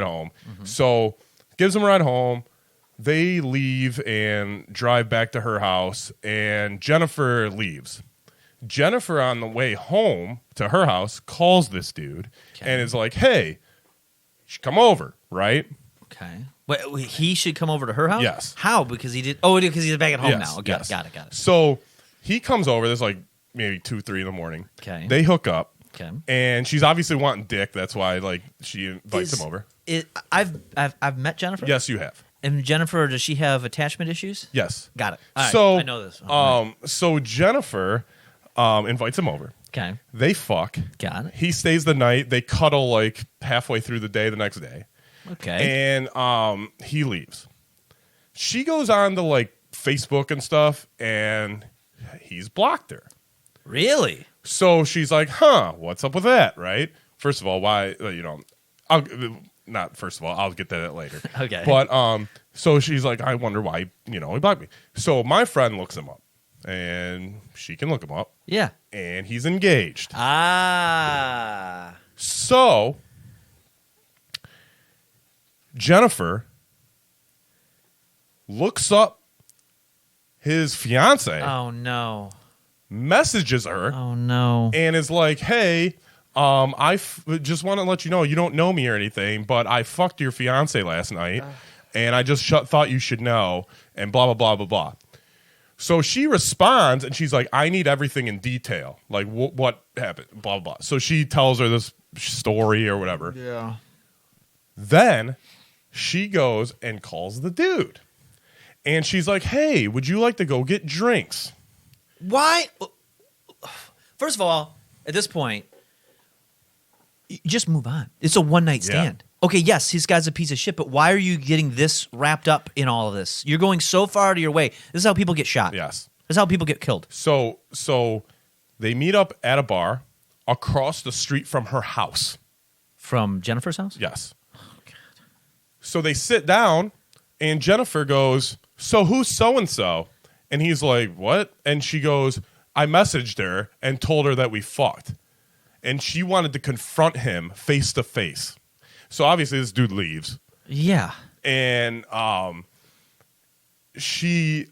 home. Mm-hmm. So gives him a ride home. They leave and drive back to her house, and Jennifer leaves. Jennifer, on the way home to her house, calls this dude and is like, "Hey, you should come over," right? Okay. Wait, he should come over to her house? Yes. How? Because he did. Oh, because he's back at home Yes, now. yes. Got it. So he comes over. There's like maybe 2-3 in the morning. Okay. They hook up. Okay. And she's obviously wanting dick. That's why like she invites him over. I've met Jennifer. Yes, you have. And Jennifer, does she have attachment issues? Yes. Got it. All right, So I know this. All right. so Jennifer invites him over. Okay. They fuck. Got it. He stays the night. They cuddle like halfway through the day the next day. Okay. And he leaves. She goes on to like Facebook and stuff, and he's blocked her. Really? So she's like, "Huh, what's up with that?" Right? First of all, why? I'll not first of all. I'll get to that later. Okay. But so she's like, "I wonder why he blocked me." So my friend looks him up, and she can look him up, Yeah. and he's engaged. Ah. So Jennifer looks up his fiance, Oh no. messages her, Oh no. and is like, "Hey, just want to let you know you don't know me or anything, but I fucked your fiance last night, and I just thought you should know, and blah blah blah blah blah." So she responds, and she's like, "I need everything in detail, like what happened, blah blah blah." So she tells her this story or whatever. Yeah. Then she goes and calls the dude. And she's like, "Hey, would you like to go get drinks?" Why? First of all, at this point, just move on. It's a one night stand. Okay, yes, this guy's a piece of shit, but why are you getting this wrapped up in all of this? You're going so far out of your way. This is how people get shot. Yes. This is how people get killed. So they meet up at a bar across the street from her house. From Jennifer's house? Yes. So they sit down, and Jennifer goes, "So who's so-and-so?" And he's like, "What?" And she goes, "I messaged her and told her that we fucked." And she wanted to confront him face to face. So obviously this dude leaves. Yeah. And she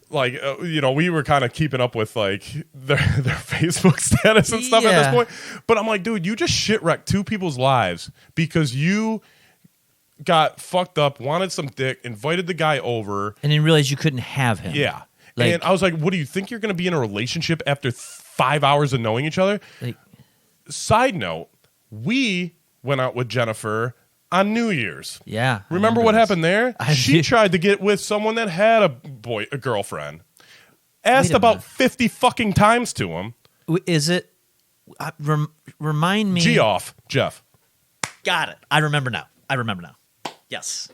like we were kind of keeping up with like their Facebook status and stuff at Yeah. this point, but I'm like, dude, you just shit wrecked two people's lives because you got fucked up, wanted some dick, invited the guy over, And then realized you couldn't have him. yeah. Like- And I was like, what do you think you're going to be in a relationship after 5 hours of knowing each other? Like, Side note, we went out with Jennifer on New Year's. yeah. I Remember what this. happened there? I She do. tried to get with someone that had a girlfriend. Asked Wait a about minute. 50 fucking times to him. Is it? Remind me. Geoff, Jeff. Got it. I remember now. Yes.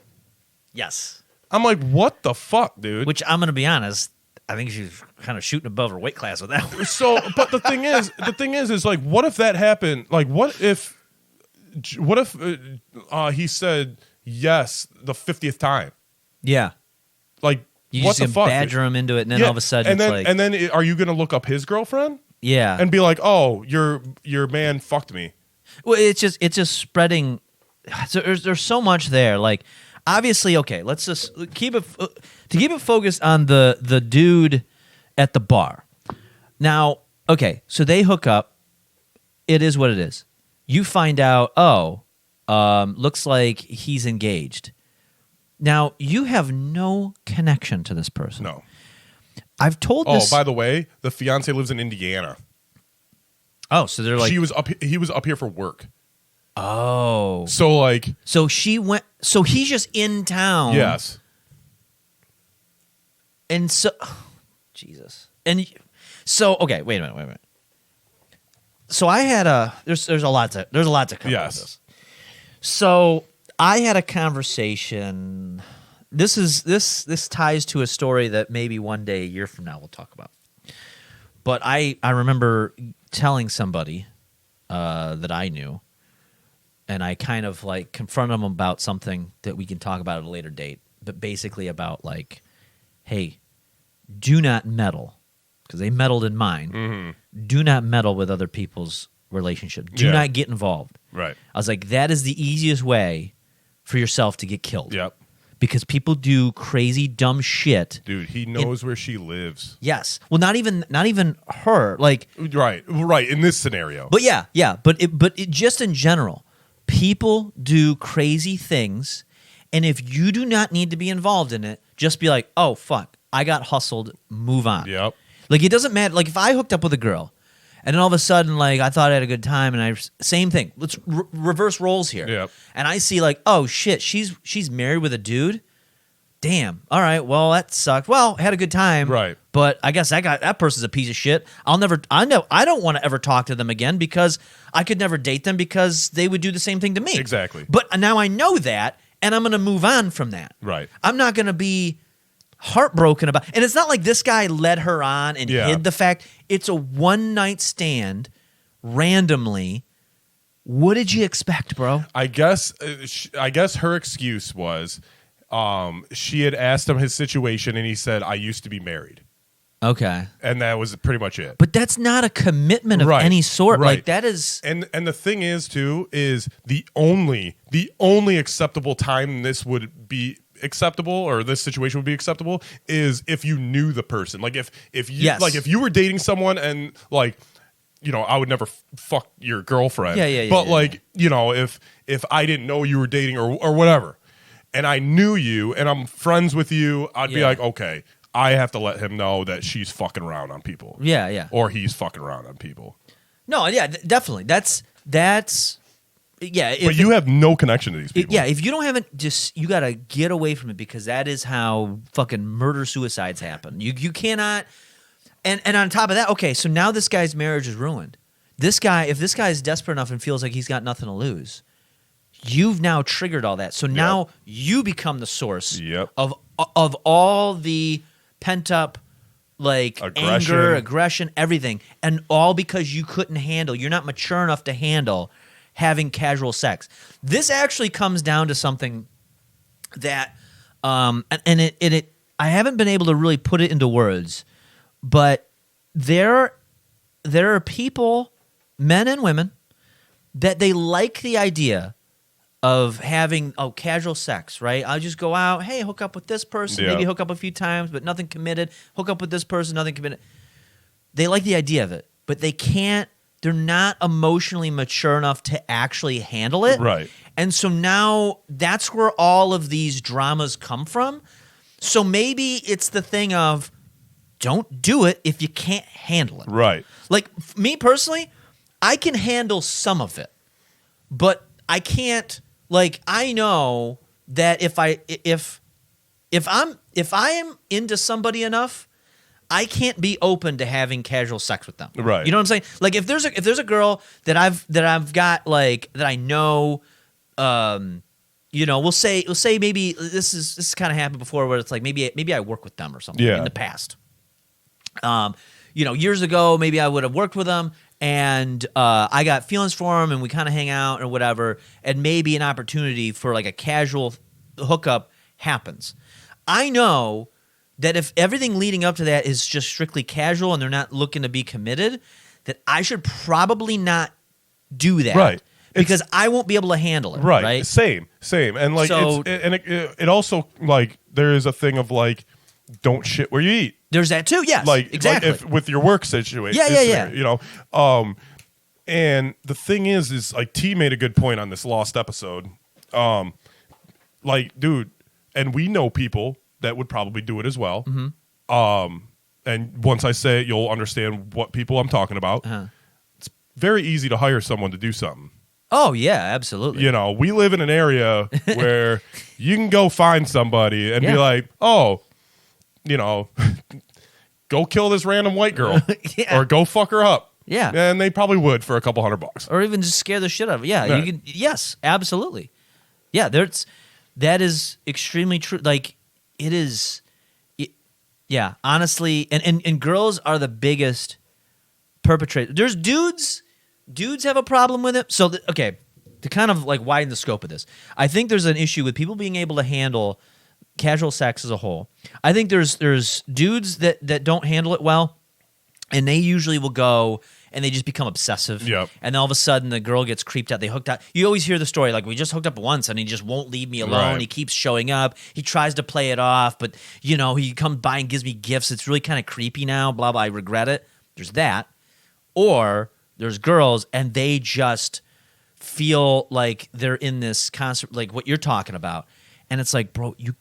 Yes. I'm like, what the fuck, dude? Which I'm going to be honest, I think she's kind of shooting above her weight class with that one. So, but the thing is like, what if that happened? Like, what if he said yes the 50th time? Yeah. Like, You what just the can fuck? badger him into it, and then Yeah, all of a sudden and it's then like, and then are you gonna look up his girlfriend yeah. and be like, oh, your man fucked me? Well, it's just spreading. So there's so much there. Like, obviously, okay, let's just keep it focused on the dude at the bar. Now, okay, so they hook up. It is what it is. You find out, looks like he's engaged. Now, you have no connection to this person. No. I've told Oh, this. by the way, the fiance lives in Indiana. Oh, so they're like, He was up here for work. oh. So like, So she went, so he's just in town. yes. And so, Jesus. And so, okay, wait a minute. So I had there's a lot to cover. Yes. With this. So I had a conversation. This ties to a story that maybe one day, a year from now, we'll talk about. But I remember telling somebody that I knew, and I kind of like confronted them about something that we can talk about at a later date. But basically about like, hey, do not meddle, because they meddled in mine. Mm-hmm. Do not meddle with other people's relationships. Do Yeah. not get involved. Right. I was like, that is the easiest way for yourself to get killed. Yep. Because people do crazy, dumb shit. Dude, he knows where she lives. Yes. Well, not even her. Like, Right. In this scenario. but yeah. But it just in general, people do crazy things, and if you do not need to be involved in it, just be like, oh fuck, I got hustled. Move on. Yep. Like, it doesn't matter. Like, if I hooked up with a girl And then all of a sudden, like, I thought I had a good time, and same thing. Let's reverse roles here. Yep. And I see, like, oh shit, she's married with a dude. Damn. All right. Well, that sucked. Well, I had a good time. Right. But I guess that person's a piece of shit. I don't want to ever talk to them again because I could never date them because they would do the same thing to me. Exactly. But now I know that, and I'm going to move on from that. Right. I'm not going to be heartbroken about. And it's not like this guy led her on and hid the fact. It's a one night stand, randomly. What did you expect, bro? I guess her excuse was, she had asked him his situation, and he said, "I used to be married." Okay. And that was pretty much it. But that's not a commitment of any sort. Right. Like that is. And the thing is too is the only acceptable time this would be acceptable, or this situation would be acceptable, is if you knew the person. Like if you like if you were dating someone and like, you know, I would never fuck your girlfriend. Yeah. But like, you know, if I didn't know you were dating or whatever, and I knew you and I'm friends with you, I'd be like, okay, I have to let him know that she's fucking around on people. Yeah. Or he's fucking around on people. No, yeah, definitely. That's yeah. But you have no connection to these people. Yeah, if you don't have it, just you gotta get away from it because that is how fucking murder suicides happen. You cannot. And on top of that, okay, so now this guy's marriage is ruined. If this guy is desperate enough and feels like he's got nothing to lose, you've now triggered all that. So now you become the source of all the pent up like anger, aggression, everything, and all because you couldn't handle. You're not mature enough to handle having casual sex. This actually comes down to something that, and it I haven't been able to really put it into words, but there are people, men and women, that they like the idea of having casual sex, right? I'll just go out, hey, hook up with this person, maybe hook up a few times, but nothing committed. Hook up with this person, nothing committed. They like the idea of it, but they're not emotionally mature enough to actually handle it. Right. And so now that's where all of these dramas come from. So maybe it's the thing of don't do it if you can't handle it. Right. Like me personally, I can handle some of it, but I can't. Like I know that if I am into somebody enough, I can't be open to having casual sex with them. Right. You know what I'm saying? Like if there's a girl that I've got like that I know, you know, we'll say maybe this kind of happened before where it's like maybe I work with them or something in the past. You know, years ago maybe I would have worked with them. And I got feelings for him, and we kind of hang out or whatever, and maybe an opportunity for like a casual hookup happens. I know that if everything leading up to that is just strictly casual and they're not looking to be committed, that I should probably not do that. Right. Because I won't be able to handle it. Right. Same. And like, So- it also like there is a thing of like, don't shit where you eat. There's that too. Yes. Like exactly. if, with your work situation. Yeah. You know, and the thing is like T made a good point on this lost episode. Like, dude, and we know people that would probably do it as well. Mm-hmm. And once I say it, you'll understand what people I'm talking about. Uh-huh. It's very easy to hire someone to do something. Oh yeah, absolutely. You know, we live in an area where you can go find somebody and be like, oh, you know, go kill this random white girl or go fuck her up. Yeah. And they probably would for a couple $100. Or even just scare the shit out of it. Yeah. You can. Yes, absolutely. Yeah, that is extremely true. Like it is. Yeah, honestly, and girls are the biggest perpetrators. There's dudes have a problem with it. So okay, to kind of like widen the scope of this, I think there's an issue with people being able to handle casual sex as a whole. I think there's dudes that don't handle it well, and they usually will go and they just become obsessive. Yep. And then all of a sudden the girl gets creeped out. They hooked out. You always hear the story like, we just hooked up once and he just won't leave me alone. Right. He keeps showing up. He tries to play it off, but you know, he comes by and gives me gifts. It's really kind of creepy now, blah, blah. I regret it. There's that. Or there's girls and they just feel like they're in this concert, like what you're talking about. And it's like, bro, you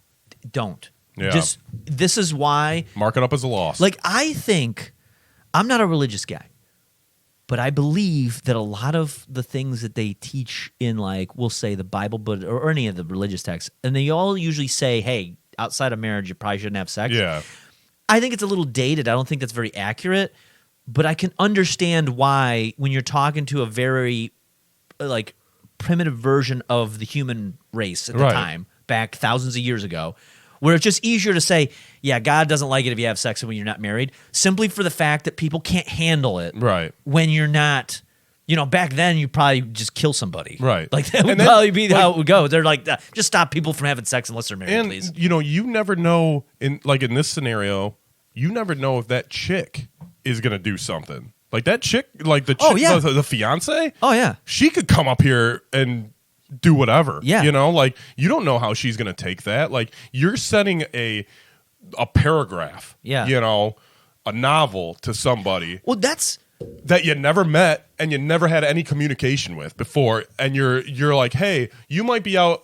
don't. Yeah. This is why. Mark it up as a loss. Like, I think I'm not a religious guy. But I believe that a lot of the things that they teach in, like, we'll say the Bible, but or any of the religious texts, and they all usually say, hey, outside of marriage, you probably shouldn't have sex. Yeah. I think it's a little dated. I don't think that's very accurate. But I can understand why when you're talking to a very, like, primitive version of the human race at the Right. time, back thousands of years ago, where it's just easier to say, yeah, God doesn't like it if you have sex when you're not married, simply for the fact that people can't handle it Right. when you're not, back then you probably just kill somebody. Right. Like that would And then, probably be like- how it would go. They're like, just stop people from having sex unless they're married, And please. you never know in this scenario, you never know if that chick is gonna do something. Like that chick, like the chick, Oh, yeah. the fiance, Oh, yeah. she could come up here and do whatever. Yeah. Like you don't know how she's gonna take that. Like you're sending a paragraph, Yeah. a novel to somebody Well, that's that you never met and you never had any communication with before, and you're like, hey, you might be out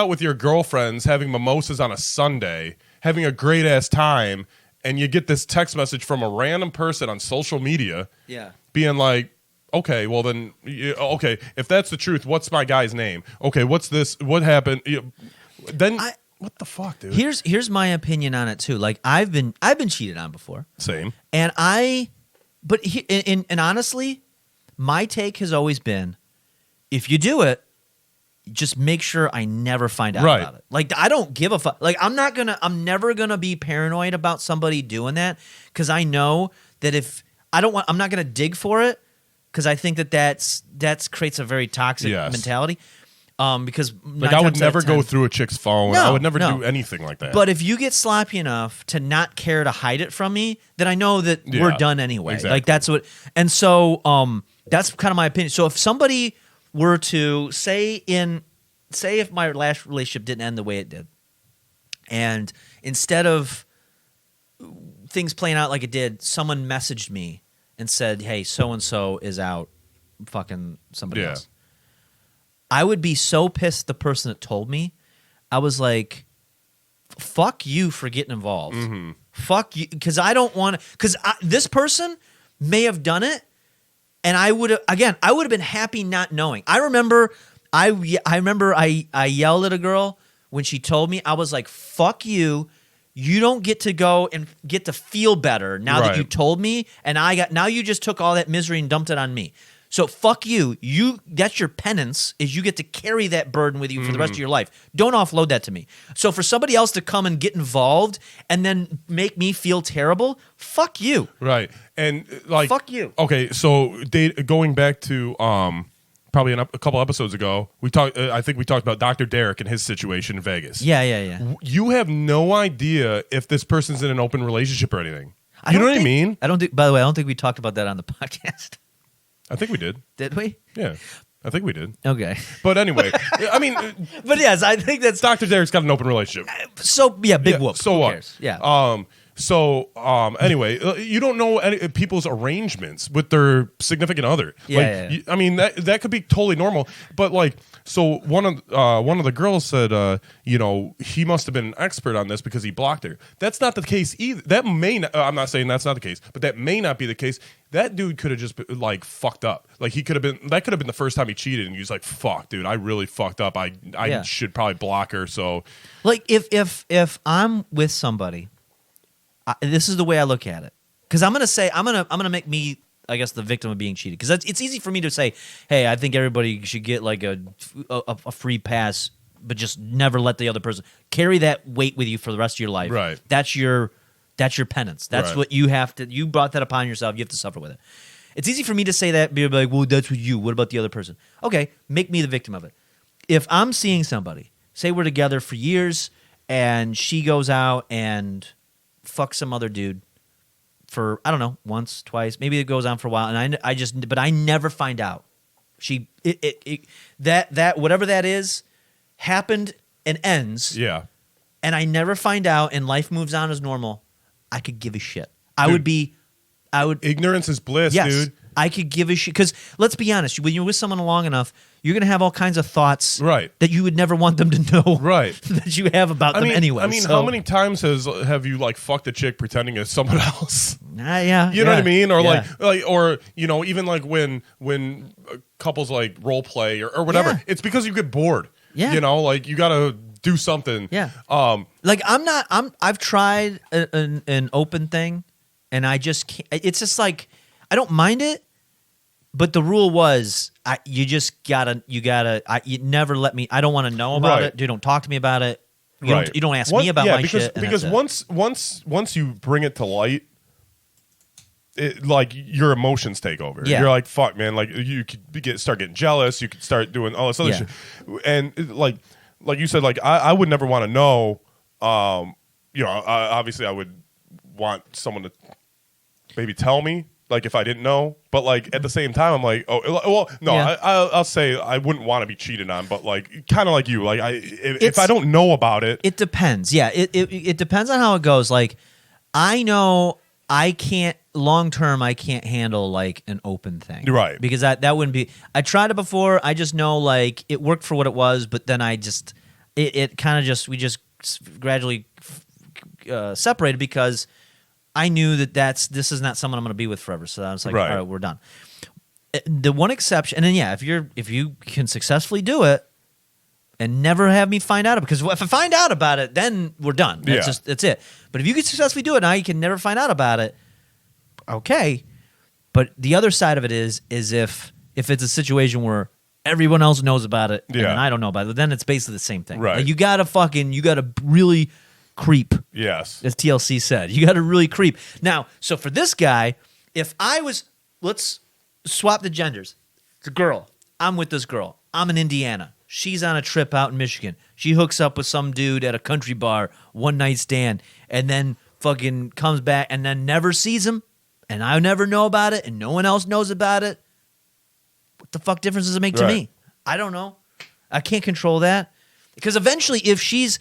with your girlfriends having mimosas on a Sunday, having a great ass time, and you get this text message from a random person on social media, yeah. being like, okay, well then, okay, if that's the truth, what's my guy's name? Okay, what's this? What happened? Then what the fuck, dude? Here's my opinion on it too. Like I've been cheated on before. Same. And and honestly, my take has always been, if you do it, just make sure I never find out Right. about it. Like I don't give a fuck. Like I'm never gonna be paranoid about somebody doing that, because I know that I'm not gonna dig for it, because I think that creates a very toxic Yes. mentality. Because Like I would never go through a chick's phone. No, I would never no. do anything like that. But if you get sloppy enough to not care to hide it from me, then I know that we're Yeah, done anyway. exactly. Like that's what, and so that's kind of my opinion. So if somebody were to say if my last relationship didn't end the way it did, and instead of things playing out like it did, someone messaged me and said, "Hey, so and so is out, fucking somebody Yeah. else." I would be so pissed at the person that told me. I was like, fuck you for getting involved. Mm-hmm. Fuck you. Because I don't want to. Because this person may have done it. And I would have been happy not knowing. I remember I yelled at a girl when she told me. I was like, fuck you. You don't get to go and get to feel better now that Right. you told me. And now you just took all that misery and dumped it on me. So fuck you. That's your penance, is you get to carry that burden with you for the rest of your life. Don't offload that to me. So for somebody else to come and get involved and then make me feel terrible, fuck you. Right. And like Fuck you. Okay, so going back to probably a couple episodes ago, we talked I think we talked about Dr. Derek and his situation in Vegas. Yeah. You have no idea if this person's in an open relationship or anything. I You know don't what I think- mean? I don't think. By the way, I don't think we talked about that on the podcast. I think we did. Did we? Yeah. I think we did. Okay. But anyway, I mean, But yes, I think that's Dr. Derek's got an open relationship. so. Yeah, big Yeah, whoop. So Who what? cares? Yeah. Anyway, you don't know people's arrangements with their significant other. Yeah, Like, yeah. I mean that could be totally normal. But like, so one of the girls said, he must have been an expert on this because he blocked her. That's not the case either. That may not, I'm not saying that's not the case, but that may not be the case. That dude could have just been, like, fucked up. Like that could have been the first time he cheated, and he was like, "Fuck, dude, I really fucked up. I Yeah. should probably block her." So Like if I'm with somebody, this is the way I look at it. Because I'm gonna make me, I guess, the victim of being cheated. Because it's easy for me to say, hey, I think everybody should get like a free pass, but just never let the other person carry that weight with you for the rest of your life. Right. That's your penance. That's Right. what you have to. You brought that upon yourself. You have to suffer with it. It's easy for me to say that, be like, well, that's what you. What about the other person? Okay, make me the victim of it. If I'm seeing somebody, say we're together for years, and she goes out and fucks some other dude for, I don't know, once, twice, maybe it goes on for a while, and but I never find out. That whatever that is happened and ends, yeah. and I never find out, and life moves on as normal. I could give a shit. Dude. Ignorance is bliss, Yes, dude. I could give a shit. Because let's be honest, when you're with someone long enough, you're going to have all kinds of thoughts Right. that you would never want them to know Right. that you have about them anyway. I mean, So- how many times have you like fucked a chick pretending it's someone else? Yeah, You know what I mean? Or yeah. or even like when couples like role play or whatever, Yeah. it's because you get bored. Yeah. Like you got to do something. Yeah. Like I've tried an open thing, and I just can't. It's just like I don't mind it, but the rule was you never let me. I don't want to know about Right. it. You don't talk to me about it. Right. You don't ask me about my because, shit. And Because that's it. once you bring it to light, like your emotions take over. Yeah. You're like, fuck, man. Like you could start getting jealous. You could start doing all this other Yeah. shit. And like you said, like I would never want to know. Obviously, I would want someone to maybe tell me, like if I didn't know. But like at the same time, I'm like, oh, well, no. Yeah. I'll say I wouldn't want to be cheated on, but like kind of like you, like if I don't know about it, It depends. Yeah, it depends on how it goes. Like, I know I can't long term. I can't handle like an open thing, Right. Because that wouldn't be. I tried it before. I just know like it worked for what it was, but then it kind of just we just gradually separated because I knew this is not someone I'm going to be with forever. So I was like, Right. all right, we're done. The one exception, and then yeah, if you can successfully do it. And never have me find out, because if I find out about it, then we're done. That's it. But if you can successfully do it, now you can never find out about it. Okay, but the other side of it is if it's a situation where everyone else knows about it and then I don't know about it, then it's basically the same thing. Right. Like you gotta really creep. yes, As TLC said, you gotta really creep. Now, so for this guy, let's swap the genders. It's a girl. I'm with this girl. I'm in Indiana. She's on a trip out in Michigan. She hooks up with some dude at a country bar, one night stand, and then fucking comes back and then never sees him, and I never know about it, and no one else knows about it. What the fuck difference does it make to me? I don't know. I can't control that. Because eventually, if she's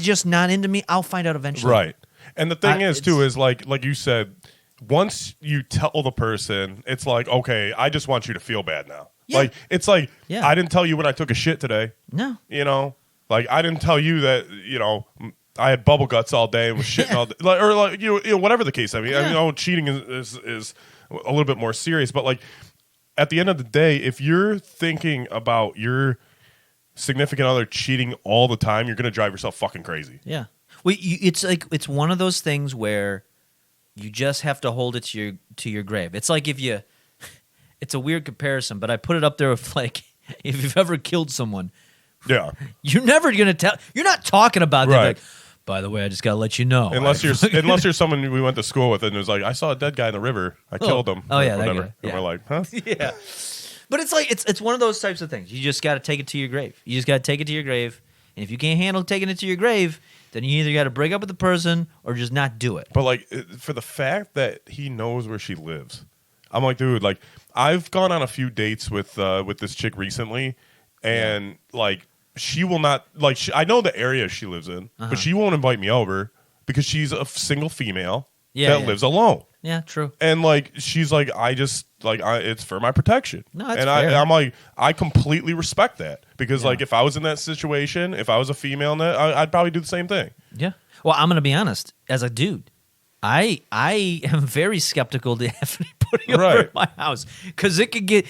just not into me, I'll find out eventually. right. And the thing is like you said, once you tell the person, it's like, okay, I just want you to feel bad now. Yeah. Like it's like Yeah. I didn't tell you when I took a shit today. No. Like I didn't tell you that I had bubble guts all day and was shitting all day, or whatever the case. I mean, cheating is a little bit more serious, but like at the end of the day, if you're thinking about your significant other cheating all the time, you're gonna drive yourself fucking crazy. Yeah. Well, it's one of those things where you just have to hold it to your grave. It's like it's a weird comparison, but I put it up there with like if you've ever killed someone, Yeah. you're never gonna tell. You're not talking about that. Right. Like, by the way, I just gotta let you know. Unless you're someone we went to school with and it was like, I saw a dead guy in the river. I killed him. Oh, or yeah, that whatever. guy. And Yeah. we're like, huh? Yeah. But it's like it's one of those types of things. You just got to take it to your grave. You just got to take it to your grave. And if you can't handle taking it to your grave, then you either got to break up with the person or just not do it. But like for the fact that he knows where she lives, I'm like, dude, like I've gone on a few dates with this chick recently, and like she will not like. I know the area she lives in, but she won't invite me over because she's a single female that lives alone. Yeah, true. And like she's like, it's for my protection. No, that's and fair. I'm like, I completely respect that because like if I was in that situation, if I was a female in that, I'd probably do the same thing. Yeah. Well, I'm gonna be honest. As a dude, I am very skeptical to have anybody over Right. at my house because it can get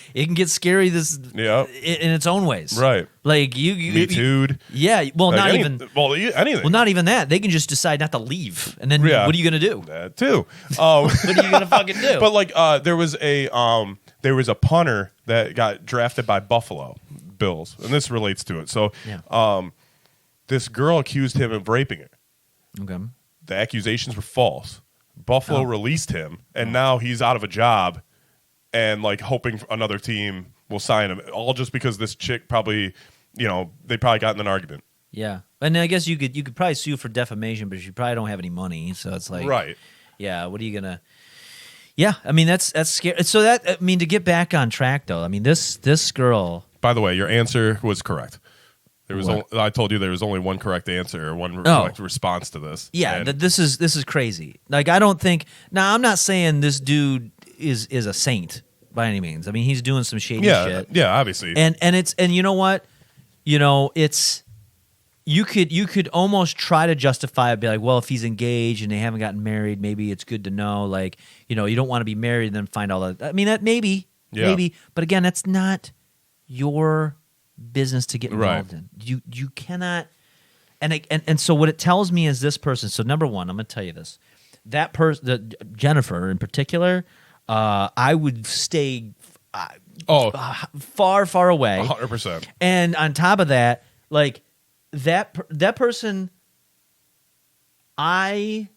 scary. Yeah. In its own ways. Right. Like you Me too. Yeah. Well, Like not any- even. Well, anything. Well, not even that. They can just decide not to leave, and then Yeah. what are you gonna do? That too. What are you gonna fucking do? But like, there was a punter that got drafted by Buffalo Bills, and this relates to it. So, this girl accused him of raping her. Okay. The accusations were false. Buffalo released him, and now he's out of a job, and like hoping another team will sign him. All just because this chick probably, they probably got in an argument. Yeah, and I guess you could probably sue for defamation, but you probably don't have any money, so it's like Right. Yeah, what are you gonna? Yeah, I mean that's scary. So to get back on track though, I mean this girl. By the way, your answer was correct. There was What? I told you there was only one correct answer or one correct response to this. Yeah, And- this is crazy. Like I don't think. Now I'm not saying this dude is a saint by any means. I mean he's doing some shady shit. yeah, obviously. And you know what? It's you could almost try to justify it, be like, well, if he's engaged and they haven't gotten married, maybe it's good to know, like, you don't want to be married and then find all that. I mean, that maybe, but again, that's not your business to get involved in. You cannot, and so what it tells me is this person. So number one, I'm going to tell you this: that person, Jennifer in particular, I would stay far, far away, 100%. And on top of that, like. That person, I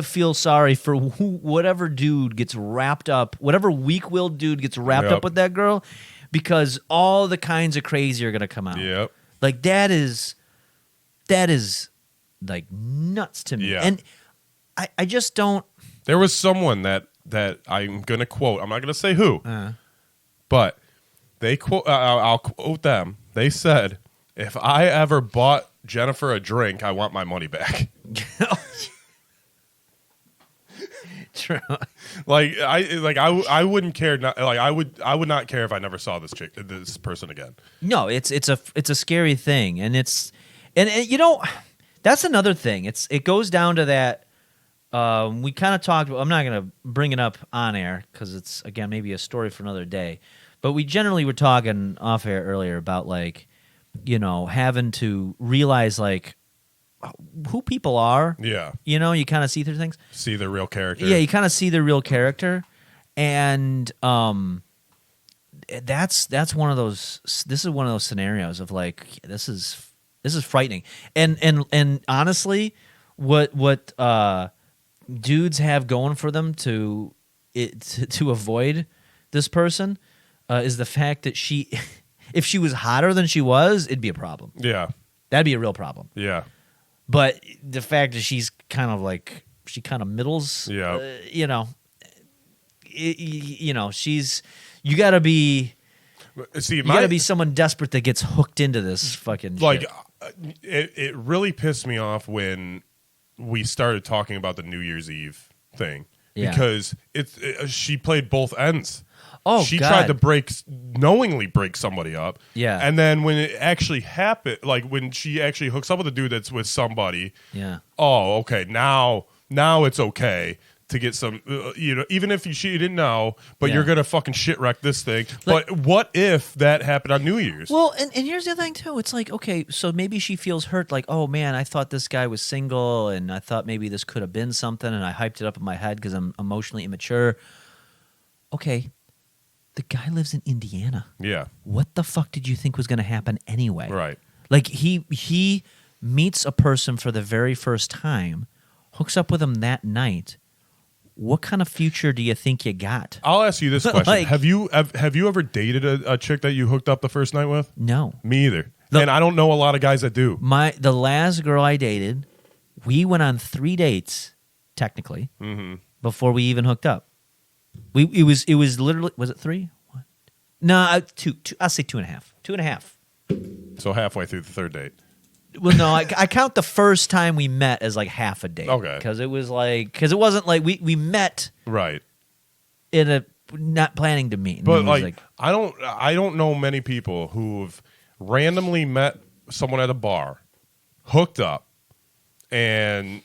feel sorry for whatever dude gets wrapped up, whatever weak-willed dude gets wrapped up with that girl, because all the kinds of crazy are gonna come out. Yep. Like that is like nuts to me, and I just don't. There was someone that I'm gonna quote. I'm not gonna say who, but they quote. I'll quote them. They said, "If I ever bought Jennifer a drink, I want my money back." True. I wouldn't care. I would not care if I never saw this person again. No, it's a scary thing, and it's and that's another thing. It goes down to that. We kind of talked. I'm not going to bring it up on air because it's again maybe a story for another day. But we generally were talking off air earlier about like, having to realize like who people are. Yeah. You kind of see through things. See their real character. Yeah, you kind of see their real character, and that's one of those. This is one of those scenarios of like this is frightening, and honestly, what dudes have going for them to avoid this person is the fact that if she was hotter than she was, it'd be a problem. Yeah. That'd be a real problem. Yeah. But the fact that she's kind of like, she kind of middles, she's, you gotta be someone desperate that gets hooked into this fucking like, shit. It really pissed me off when we started talking about the New Year's Eve thing because she played both ends. Oh, she God. tried to knowingly break somebody up. Yeah. And then when it actually happened, like when she actually hooks up with a dude that's with somebody. Yeah. Oh, okay. Now it's okay to get some, even if she didn't know, but you're going to fucking shit wreck this thing. Like, but what if that happened on New Year's? Well, and here's the other thing too. It's like, okay, so maybe she feels hurt. Like, oh man, I thought this guy was single and I thought maybe this could have been something and I hyped it up in my head because I'm emotionally immature. Okay. The guy lives in Indiana. Yeah. What the fuck did you think was going to happen anyway? Right. Like he meets a person for the very first time, hooks up with him that night. What kind of future do you think you got? I'll ask you this question: Like, have you ever dated a chick that you hooked up the first night with? No. Me either. And I don't know a lot of guys that do. The last girl I dated, we went on 3 dates, technically, before we even hooked up. It was literally, was it 3? What? No, two. I'll say 2.5. 2.5. So halfway through the third date. Well, no, I count the first time we met as like half a date. Okay. Because it wasn't like we met right in a not planning to meet. But like I don't know many people who've randomly met someone at a bar, hooked up, and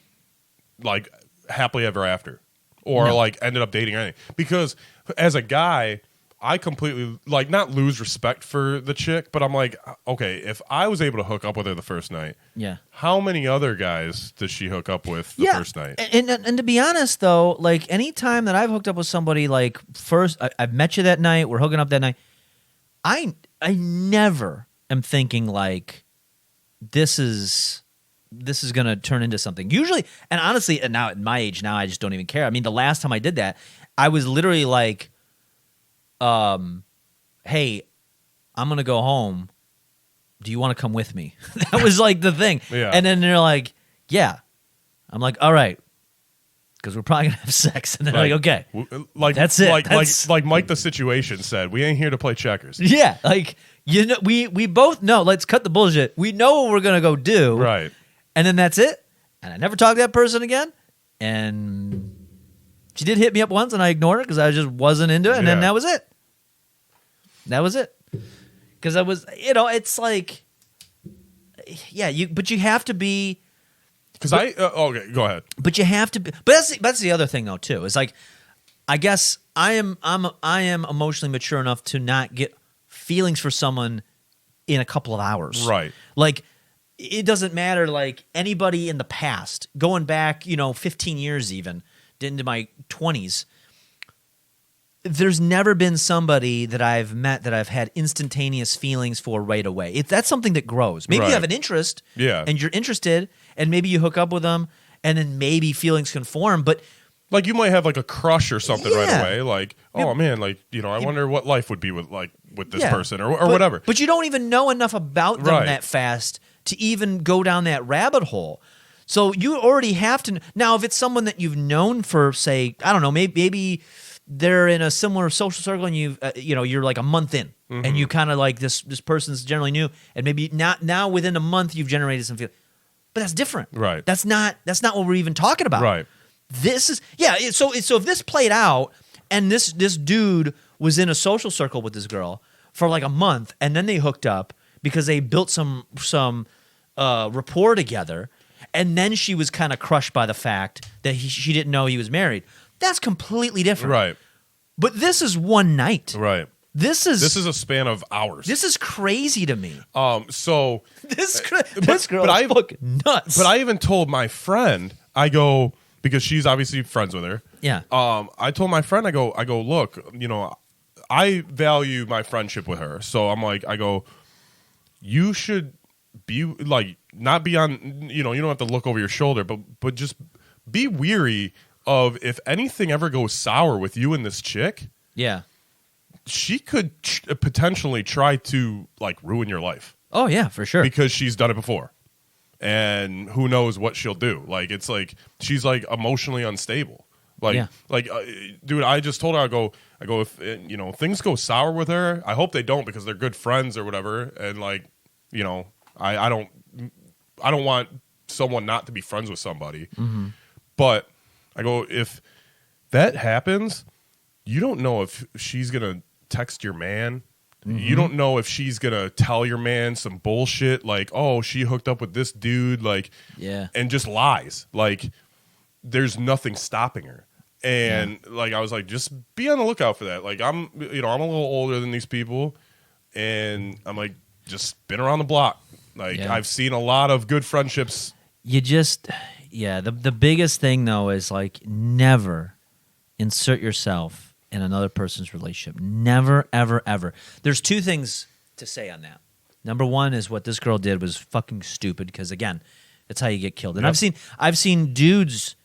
like happily ever after. Or like ended up dating or anything. Because as a guy, I completely like not lose respect for the chick, but I'm like, okay, if I was able to hook up with her the first night, how many other guys does she hook up with the first night? And to be honest though, like any time that I've hooked up with somebody, like first I've met you that night, we're hooking up that night, I never am thinking like this is going to turn into something. Usually, and honestly, and now at my age now, I just don't even care. I mean, the last time I did that, I was literally like, hey, I'm going to go home. Do you want to come with me? That was like the thing. Yeah. And then they're like, yeah. I'm like, all right. Because we're probably going to have sex. And they're like, okay. Like, that's it. Like Mike the Situation said, we ain't here to play checkers. Yeah. Like, we both know, let's cut the bullshit. We know what we're going to go do. Right. And then that's it. And I never talked to that person again. And she did hit me up once, and I ignored her because I just wasn't into it. And then that was it. That was it. Because I was, it's like, yeah, but you have to be. Because okay, go ahead. But you have to be. But that's the other thing though too. Is like, I guess I am emotionally mature enough to not get feelings for someone in a couple of hours. Right. Like, it doesn't matter. Like anybody in the past, going back, 15 years even into my 20s. There's never been somebody that I've met that I've had instantaneous feelings for right away. That's something that grows. Maybe Right. you have an interest, Yeah. and you're interested, and maybe you hook up with them, and then maybe feelings can form. But Like you might have like a crush or something right Yeah. away. Like, oh man, like I wonder what life would be with this Yeah. person or But- whatever. But you don't even know enough about them Right. that fast to even go down that rabbit hole. So you already have to now. If it's someone that you've known for, say, I don't know, maybe they're in a similar social circle, and you're like a month in, Mm-hmm. and you kind of like this person's generally new, and maybe now within a month you've generated some feeling, but that's different. Right. That's not what we're even talking about. Right. This is So if this played out, and this dude was in a social circle with this girl for like a month, and then they hooked up because they built some rapport together, and then she was kind of crushed by the fact that she didn't know he was married. That's completely different. Right. But this is one night. Right. This is a span of hours. this is crazy to me. So This but girl I- is fucking nuts. but I even told my friend, I go, because she's obviously friends with her. Yeah. I told my friend, I go, look, I value my friendship with her. So I'm like, you should be like, not be on, you don't have to look over your shoulder, but just be weary of if anything ever goes sour with you and this chick, Yeah. she could potentially try to like ruin your life Oh yeah, for sure. because she's done it before. And who knows what she'll do. Like, it's like, she's like emotionally unstable. Like, Yeah. Dude, I just told her, I go, if, things go sour with her, I hope they don't because they're good friends or whatever. And like, I don't want someone not to be friends with somebody. Mm-hmm. But I go, if that happens, you don't know if she's going to text your man. Mm-hmm. You don't know if she's going to tell your man some bullshit like, oh, she hooked up with this dude, like, Yeah. and just lies. Like, there's nothing stopping her. And like, I was like, just be on the lookout for that. Like, I'm a little older than these people, and I'm like, just spin around the block. Like, Yeah. I've seen a lot of good friendships. The biggest thing though is like, never insert yourself in another person's relationship. Never, ever, ever. There's two things to say on that. Number one is what this girl did was fucking stupid, because again, that's how you get killed. And Yep. I've seen dudes,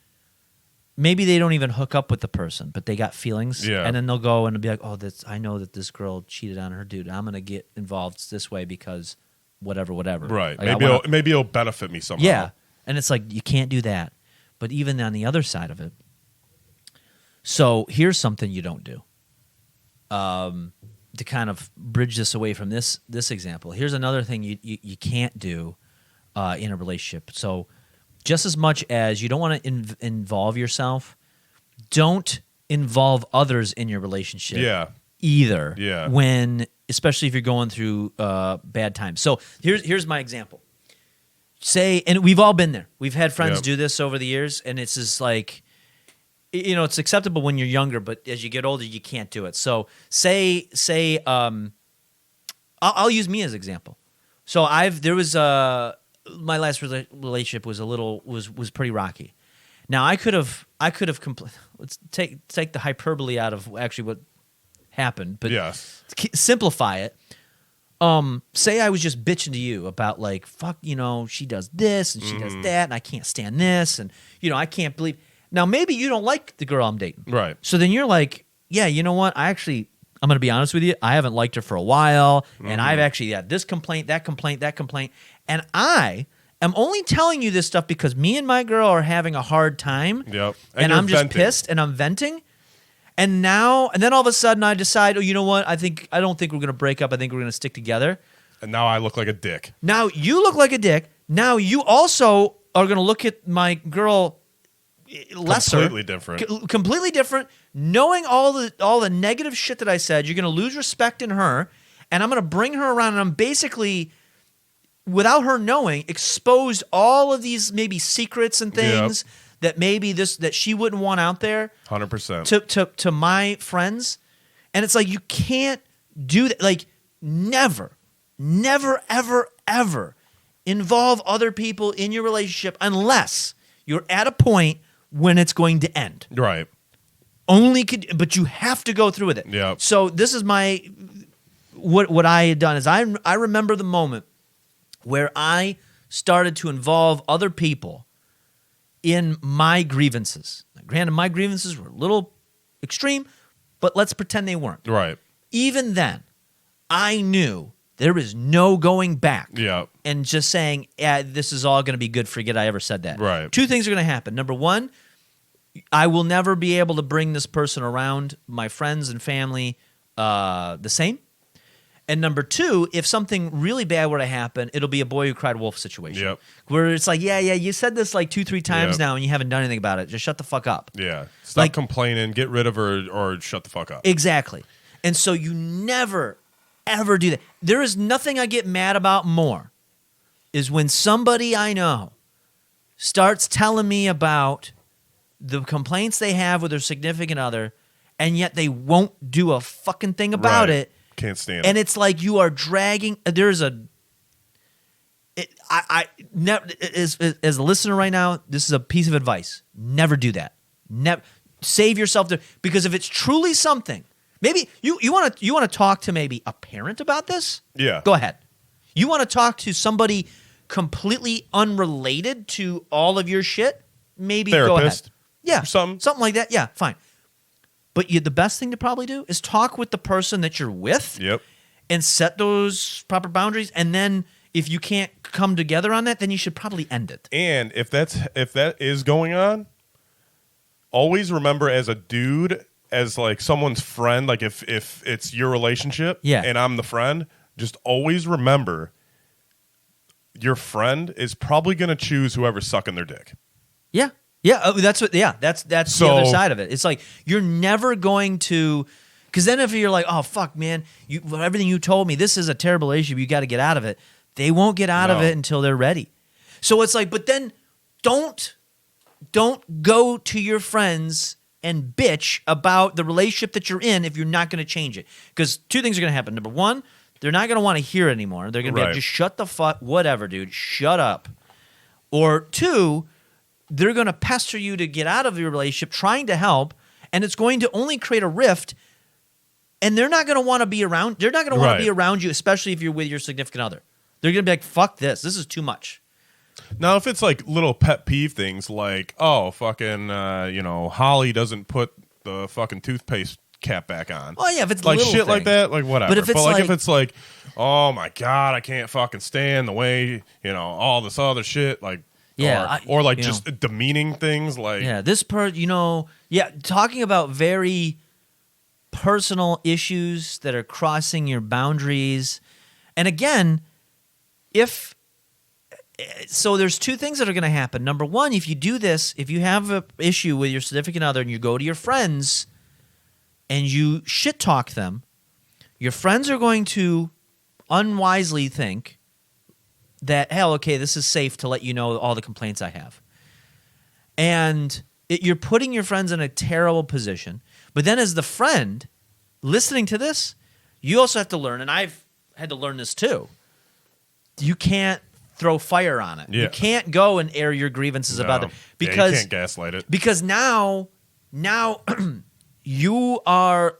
maybe they don't even hook up with the person, but they got feelings, Yeah. and then they'll go and be like, oh, I know that this girl cheated on her dude. I'm gonna get involved this way because whatever. Right. Like, Maybe it'll benefit me somehow. yeah. And it's like, you can't do that. But even on the other side of it, so here's something you don't do. To kind of bridge this away from this example, here's another thing you can't do in a relationship. So just as much as you don't want to involve yourself, don't involve others in your relationship. Yeah. Either. Yeah. Especially if you're going through bad times. So here's my example. Say, and we've all been there. We've had friends Yep. do this over the years, and it's just like, it's acceptable when you're younger, but as you get older, you can't do it. So say, I'll use me as an example. So my last relationship was pretty rocky. Now I could have let's take the hyperbole out of actually what happened, but Yes. simplify it. Say I was just bitching to you about like, fuck, she does this and she does that, and I can't stand this, and I can't believe. Now maybe you don't like the girl I'm dating, Right. so then you're like, yeah, you know what? I'm going to be honest with you. I haven't liked her for a while, and I've actually had this complaint, that complaint, and I am only telling you this stuff because me and my girl are having a hard time. Yep. And you're I'm just venting. pissed, and I'm venting. And then all of a sudden I decide, oh, you know what? I don't think we're going to break up. I think we're going to stick together. And now I look like a dick. Now you look like a dick. Now you also are going to look at my girl lesser. Completely different. Completely different. Knowing all the negative shit that I said, you're going to lose respect in her, and I'm going to bring her around, and I'm basically without her knowing, exposed all of these maybe secrets and things that maybe that she wouldn't want out there 100%. to my friends. And it's like, you can't do that. Like, never, ever, ever involve other people in your relationship unless you're at a point when it's going to end. Right. But you have to go through with it. Yeah. So this is what I had done is I remember the moment where I started to involve other people in my grievances. Granted, my grievances were a little extreme, but let's pretend they weren't. Right. Even then, I knew there is no going back. Yeah. And just saying, yeah, this is all going to be good. Forget I ever said that. Right. Two things are going to happen. Number one, I will never be able to bring this person around my friends and family the same. And number two, if something really bad were to happen, it'll be a boy who cried wolf situation. Yep. Where it's like, yeah, you said this like 2-3 times Yep. now and you haven't done anything about it. Just shut the fuck up. Yeah. Stop Like- complaining, get rid of her, or shut the fuck up. Exactly. And so you never, ever do that. There is nothing I get mad about more is when somebody I know starts telling me about the complaints they have with their significant other, and yet they won't do a fucking thing about Right. it. Can't stand And it. it's like you are dragging. There's a. As a listener right now, this is a piece of advice. Never do that. Never save yourself because if it's truly something, maybe you want to talk to maybe a parent about this. Yeah. Go ahead. You want to talk to somebody completely unrelated to all of your shit. Maybe go ahead. Therapist. Yeah, Something. like that. Yeah, fine. But the best thing to probably do is talk with the person that you're with. Yep. And set those proper boundaries. And then if you can't come together on that, then you should probably end it. And if that is going on, always remember as a dude, as like someone's friend, like if it's your relationship, Yeah. and I'm the friend, just always remember your friend is probably going to choose whoever's sucking their dick. Yeah. Yeah. That's the other side of it. It's like you're never going to, because then if you're like, oh fuck, man, everything you told me, this is a terrible relationship, you got to get out of it. They won't get out of No. it until they're ready. So it's like, but then don't go to your friends and bitch about the relationship that you're in if you're not going to change it. Because two things are going to happen. Number one, they're not going to want to hear it anymore. They're going to be like, Right. just shut the fuck, whatever, dude, shut up. Or two, they're going to pester you to get out of your relationship, trying to help, and it's going to only create a rift. And they're not going to want to be around. They're not going to want Right. to be around you, especially if you're with your significant other. They're going to be like, "Fuck this. This is too much." Now, if it's like little pet peeve things like, oh, fucking, Holly doesn't put the fucking toothpaste cap back on. Well, yeah, if it's like little shit like things. that, like whatever. But if it's if it's like, oh my god, I can't fucking stand the way all this other shit, like, Yeah, or like you just demeaning things, like, Yeah, this talking about very personal issues that are crossing your boundaries. And again, so there's two things that are going to happen. Number one, if you do this, if you have an issue with your significant other and you go to your friends and you shit talk them, your friends are going to unwisely think that, hell, okay, this is safe to let you know all the complaints I have. And you're putting your friends in a terrible position. But then as the friend listening to this, you also have to learn, and I've had to learn this too, you can't throw fire on it. Yeah. You can't go and air your grievances about it. you Because can't gaslight it. because now you're going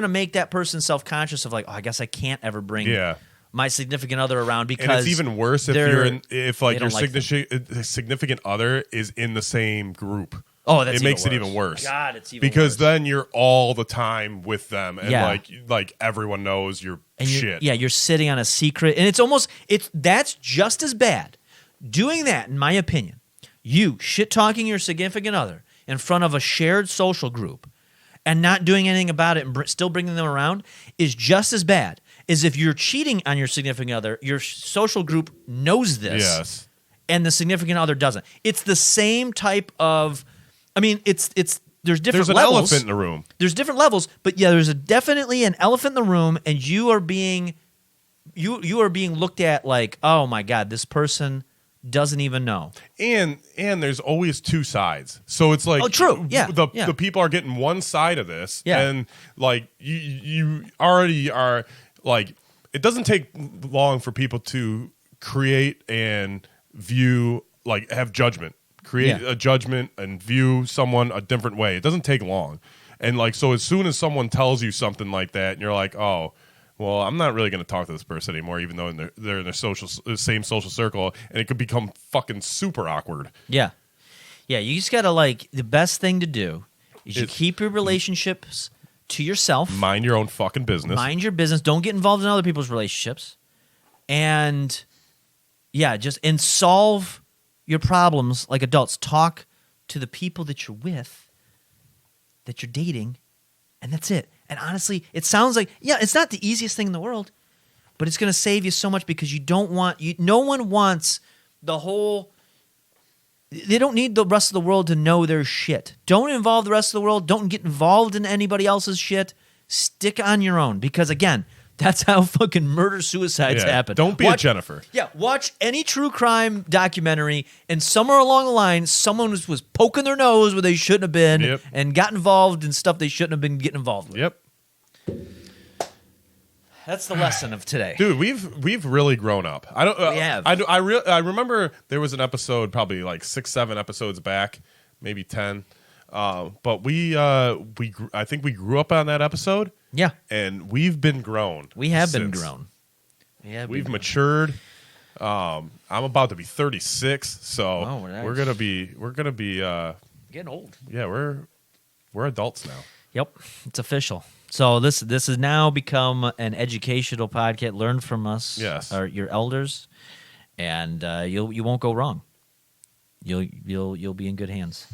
to make that person self-conscious of like, oh, I guess I can't ever bring my significant other around because And it's even worse if they your don't like significant other is in the same group. Oh, that's it makes even it even worse. God, it's even because worse. then you're all the time with them, and Yeah. like everyone knows your And shit. you're sitting on a secret, and that's just as bad. Doing that, in my opinion, you shit talking your significant other in front of a shared social group, and not doing anything about it, and still bringing them around is just as bad as if you're cheating on your significant other. Your social group knows this, Yes. and the significant other doesn't. It's the same type of. I mean, there's different There's an levels. elephant in the room. There's different levels, but yeah, there's definitely an elephant in the room, and you are being you are being looked at like, oh my God, this person doesn't even know. And there's always two sides. So it's like, Oh, true. Yeah. The people are getting one side of this, Yeah. and like you already are like, it doesn't take long for people to create and view, like have judgment, create Yeah. a judgment and view someone a different way. It doesn't take long. And like, so as soon as someone tells you something like that, and you're like, oh, well, I'm not really going to talk to this person anymore, even though they're in their same social circle, and it could become fucking super awkward. Yeah. Yeah, you just got to like, the best thing to do is you keep your relationships to yourself. Mind your own fucking business. Mind your business. Don't get involved in other people's relationships. And yeah, and solve your problems like adults. Talk to the people that you're with, that you're dating, and that's it. And honestly, it sounds like, yeah, it's not the easiest thing in the world, but it's going to save you so much because no one wants the whole, they don't need the rest of the world to know their shit. Don't involve the rest of the world. Don't get involved in anybody else's shit. Stick on your own because, again, that's how fucking murder-suicides happen. Don't be a Jennifer. Yeah, watch any true crime documentary, and somewhere along the line, someone was poking their nose where they shouldn't have been Yep. and got involved in stuff they shouldn't have been getting involved with. Yep. That's the lesson of today. Dude, we've really grown up. I don't. We have. I remember there was an episode probably like 6-7 episodes back, maybe 10. But I think we grew up on that episode. Yeah, And we've been grown. we have been since. grown. We've matured. I'm about to be 36, so Oh, nice. we're gonna be getting old. yeah, we're adults now. Yep, it's official. So this has now become an educational podcast. Learn from us, Yes. or your elders, and you won't go wrong. You'll be in good hands.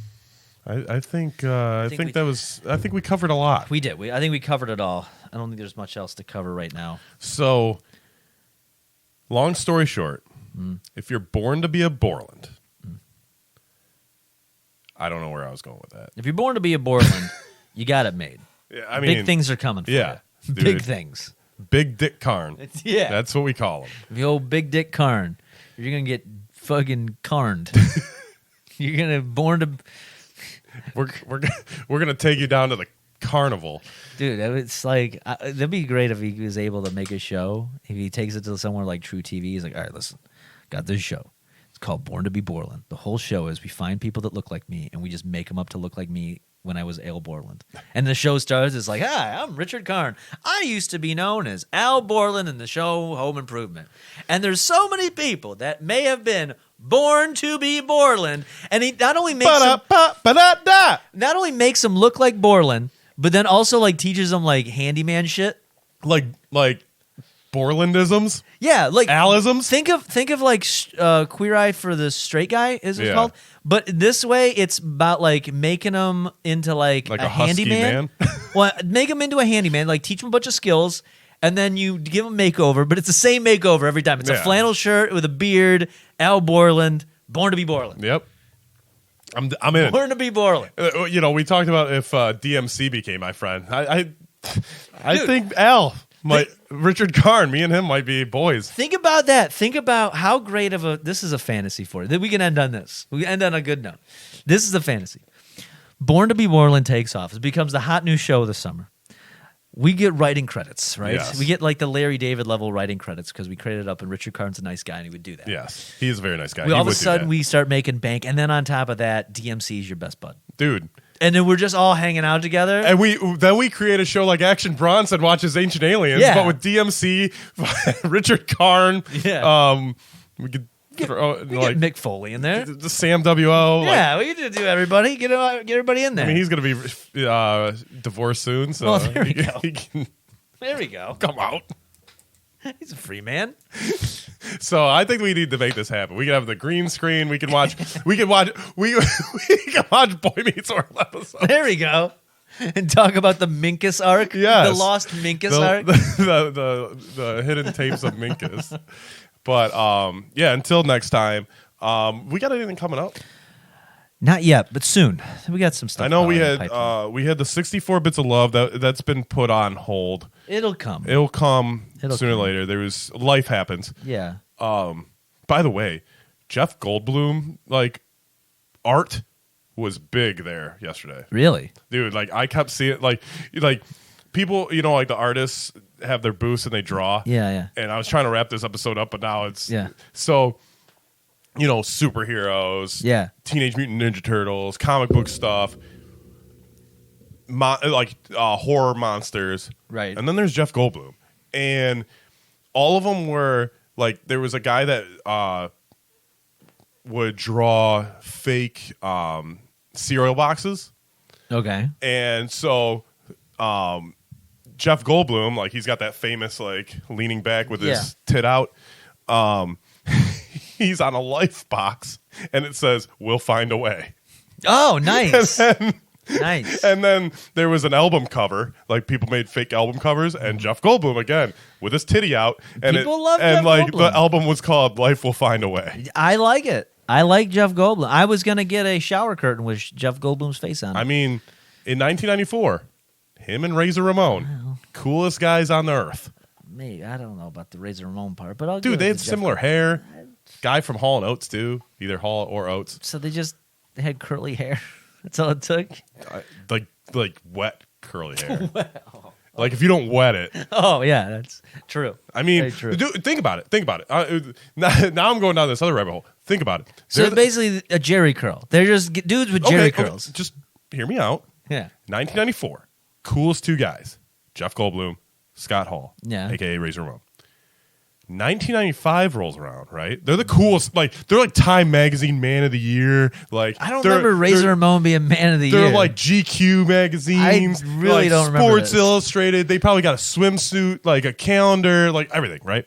I think we covered a lot. We did. I think we covered it all. I don't think there's much else to cover right now. So, long story short, if you're born to be a Borland, I don't know where I was going with that. If you're born to be a Borland, you got it made. Yeah, I mean, Big things are coming for yeah, you. dude. Big things. Big Dick Karn. Yeah. That's what we call him. The old Big Dick Karn. You're going to get fucking carned. You're going to born to... We're gonna take you down to the carnival. Dude, it's like, that'd be great if he was able to make a show. If he takes it to somewhere like True TV, he's like, all right, listen, got this show. It's called Born to be Borland. The whole show is we find people that look like me, and we just make them up to look like me when I was Al Borland. And the show starts, it's like, hi, I'm Richard Karn. I used to be known as Al Borland in the show Home Improvement. And there's so many people that may have been born to be Borland, and he not only makes them look like Borland, but then also like teaches them like handyman shit. Like Borlandisms, Yeah, like Alisms. Think of like Queer Eye for the Straight Guy is it Yeah. called? But this way, it's about like making them into like Like a husky handyman. man? Well, make them into a handyman. Like teach them a bunch of skills, and then you give them a makeover. But it's the same makeover every time. It's a Yeah. flannel shirt with a beard. Al Borland, born to be Borland. Yep. I'm in. Born to be Borland. We talked about if DMC became my friend. I Dude. think Richard Karn, me and him might be boys. Think about that. Think about how great of this is a fantasy for you. We can end on this. We can end on a good note. This is a fantasy. Born to be Borland takes off. It becomes the hot new show of the summer. We get writing credits, right? Yes. We get like the Larry David level writing credits because we created it up, and Richard Karn's a nice guy, and he would do that. Yes, he is a very nice guy. All He of a would do sudden, that. we start making bank, and then on top of that, DMC is your best bud. Dude. And then we're just all hanging out together. And we create a show like Action Bronson watches Ancient Aliens, Yeah. but with DMC, Richard Karn. Yeah. We could throw We like get Mick Foley in there. the Sam W.O. Yeah, we can do everybody. Get everybody in there. I mean, he's gonna be divorced soon, so Well, there we go. he can there we go. come out. He's a free man. So I think we need to make this happen. We can have the green screen. We can watch. we can watch Boy Meets World episode. There we go. And talk about the Minkus arc. Yes. The lost Minkus The, arc. the hidden tapes of Minkus. But yeah. Until next time, we got anything coming up? Not yet, but soon. We got some stuff. I know we in the had pipeline. we had the 64 bits of love that's been put on hold. It'll come. It'll come sooner or later. There was life happens. Yeah. By the way, Jeff Goldblum, like, art was big there yesterday. Really? Dude, like, I kept seeing like people, you know, like the artists have their booths and they draw. Yeah. And I was trying to wrap this episode up, but now it's Yeah. So, you know, superheroes, Yeah. Teenage Mutant Ninja Turtles, comic book stuff, horror monsters, Right. And then there's Jeff Goldblum, and all of them were like, there was a guy that would draw fake cereal boxes, Okay. and so Jeff Goldblum, like, he's got that famous like leaning back with his tit out. He's on a life box, and it says, "We'll find a way." Oh, nice. Nice. And then there was an album cover, like people made fake album covers, and Jeff Goldblum again with his titty out, and People love and Jeff like Goldblum. the album was called "Life Will Find a Way." I like it. I like Jeff Goldblum. I was gonna get a shower curtain with Jeff Goldblum's face on it. I mean, in 1994, him and Razor Ramon, coolest guys on the earth. Maybe I don't know about the Razor Ramon part, but I'll Dude, give they it had to Jeff similar Goldblum. hair. Guy from Hall and Oates too, either Hall or Oates. So they had curly hair. That's all it took. Like wet curly hair. Like if you don't wet it. Oh yeah, that's true. I mean, Very true. dude, think about it. Think about it. Now I'm going down this other rabbit hole. Think about it. So They're the- basically, a Jerry curl. They're just dudes with Jerry curls. Just hear me out. Yeah. 1994, coolest two guys: Jeff Goldblum, Scott Hall, Yeah. aka Razor Ramon. 1995 rolls around, right? They're the coolest. Like they're like Time Magazine Man of the Year. Like I don't they're- remember Razor they're- Ramon being Man of the They're Year. like GQ magazines. I really like don't remember Sports this. Illustrated. They probably got a swimsuit, like a calendar, like everything, right?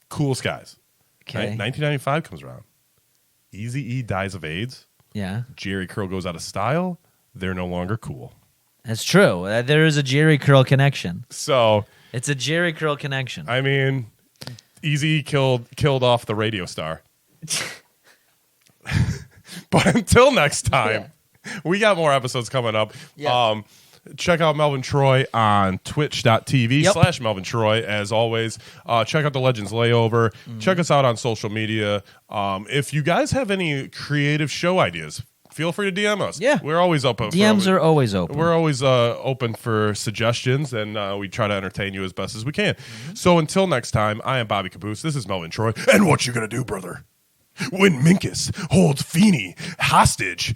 Coolest guys. Okay. 1995 comes around. Eazy-E dies of AIDS. Yeah, Jerry curl goes out of style. They're no longer cool. that's true. There is a Jerry curl connection. So, It's a Jerry curl connection. I mean, Eazy killed off the radio star. But until next time, we got more episodes coming up. Yeah. Check out Melvin Troy on twitch.tv Yep. / Melvin Troy, as always. Check out the Legends Layover. Check us out on social media. If you guys have any creative show ideas, feel free to DM us. Yeah. We're always open. DMs are always open. We're always open for suggestions, and we try to entertain you as best as we can. So until next time, I am Bobby Caboose. This is Melvin Troy. And what you gonna do, brother? When Minkus holds Feeney hostage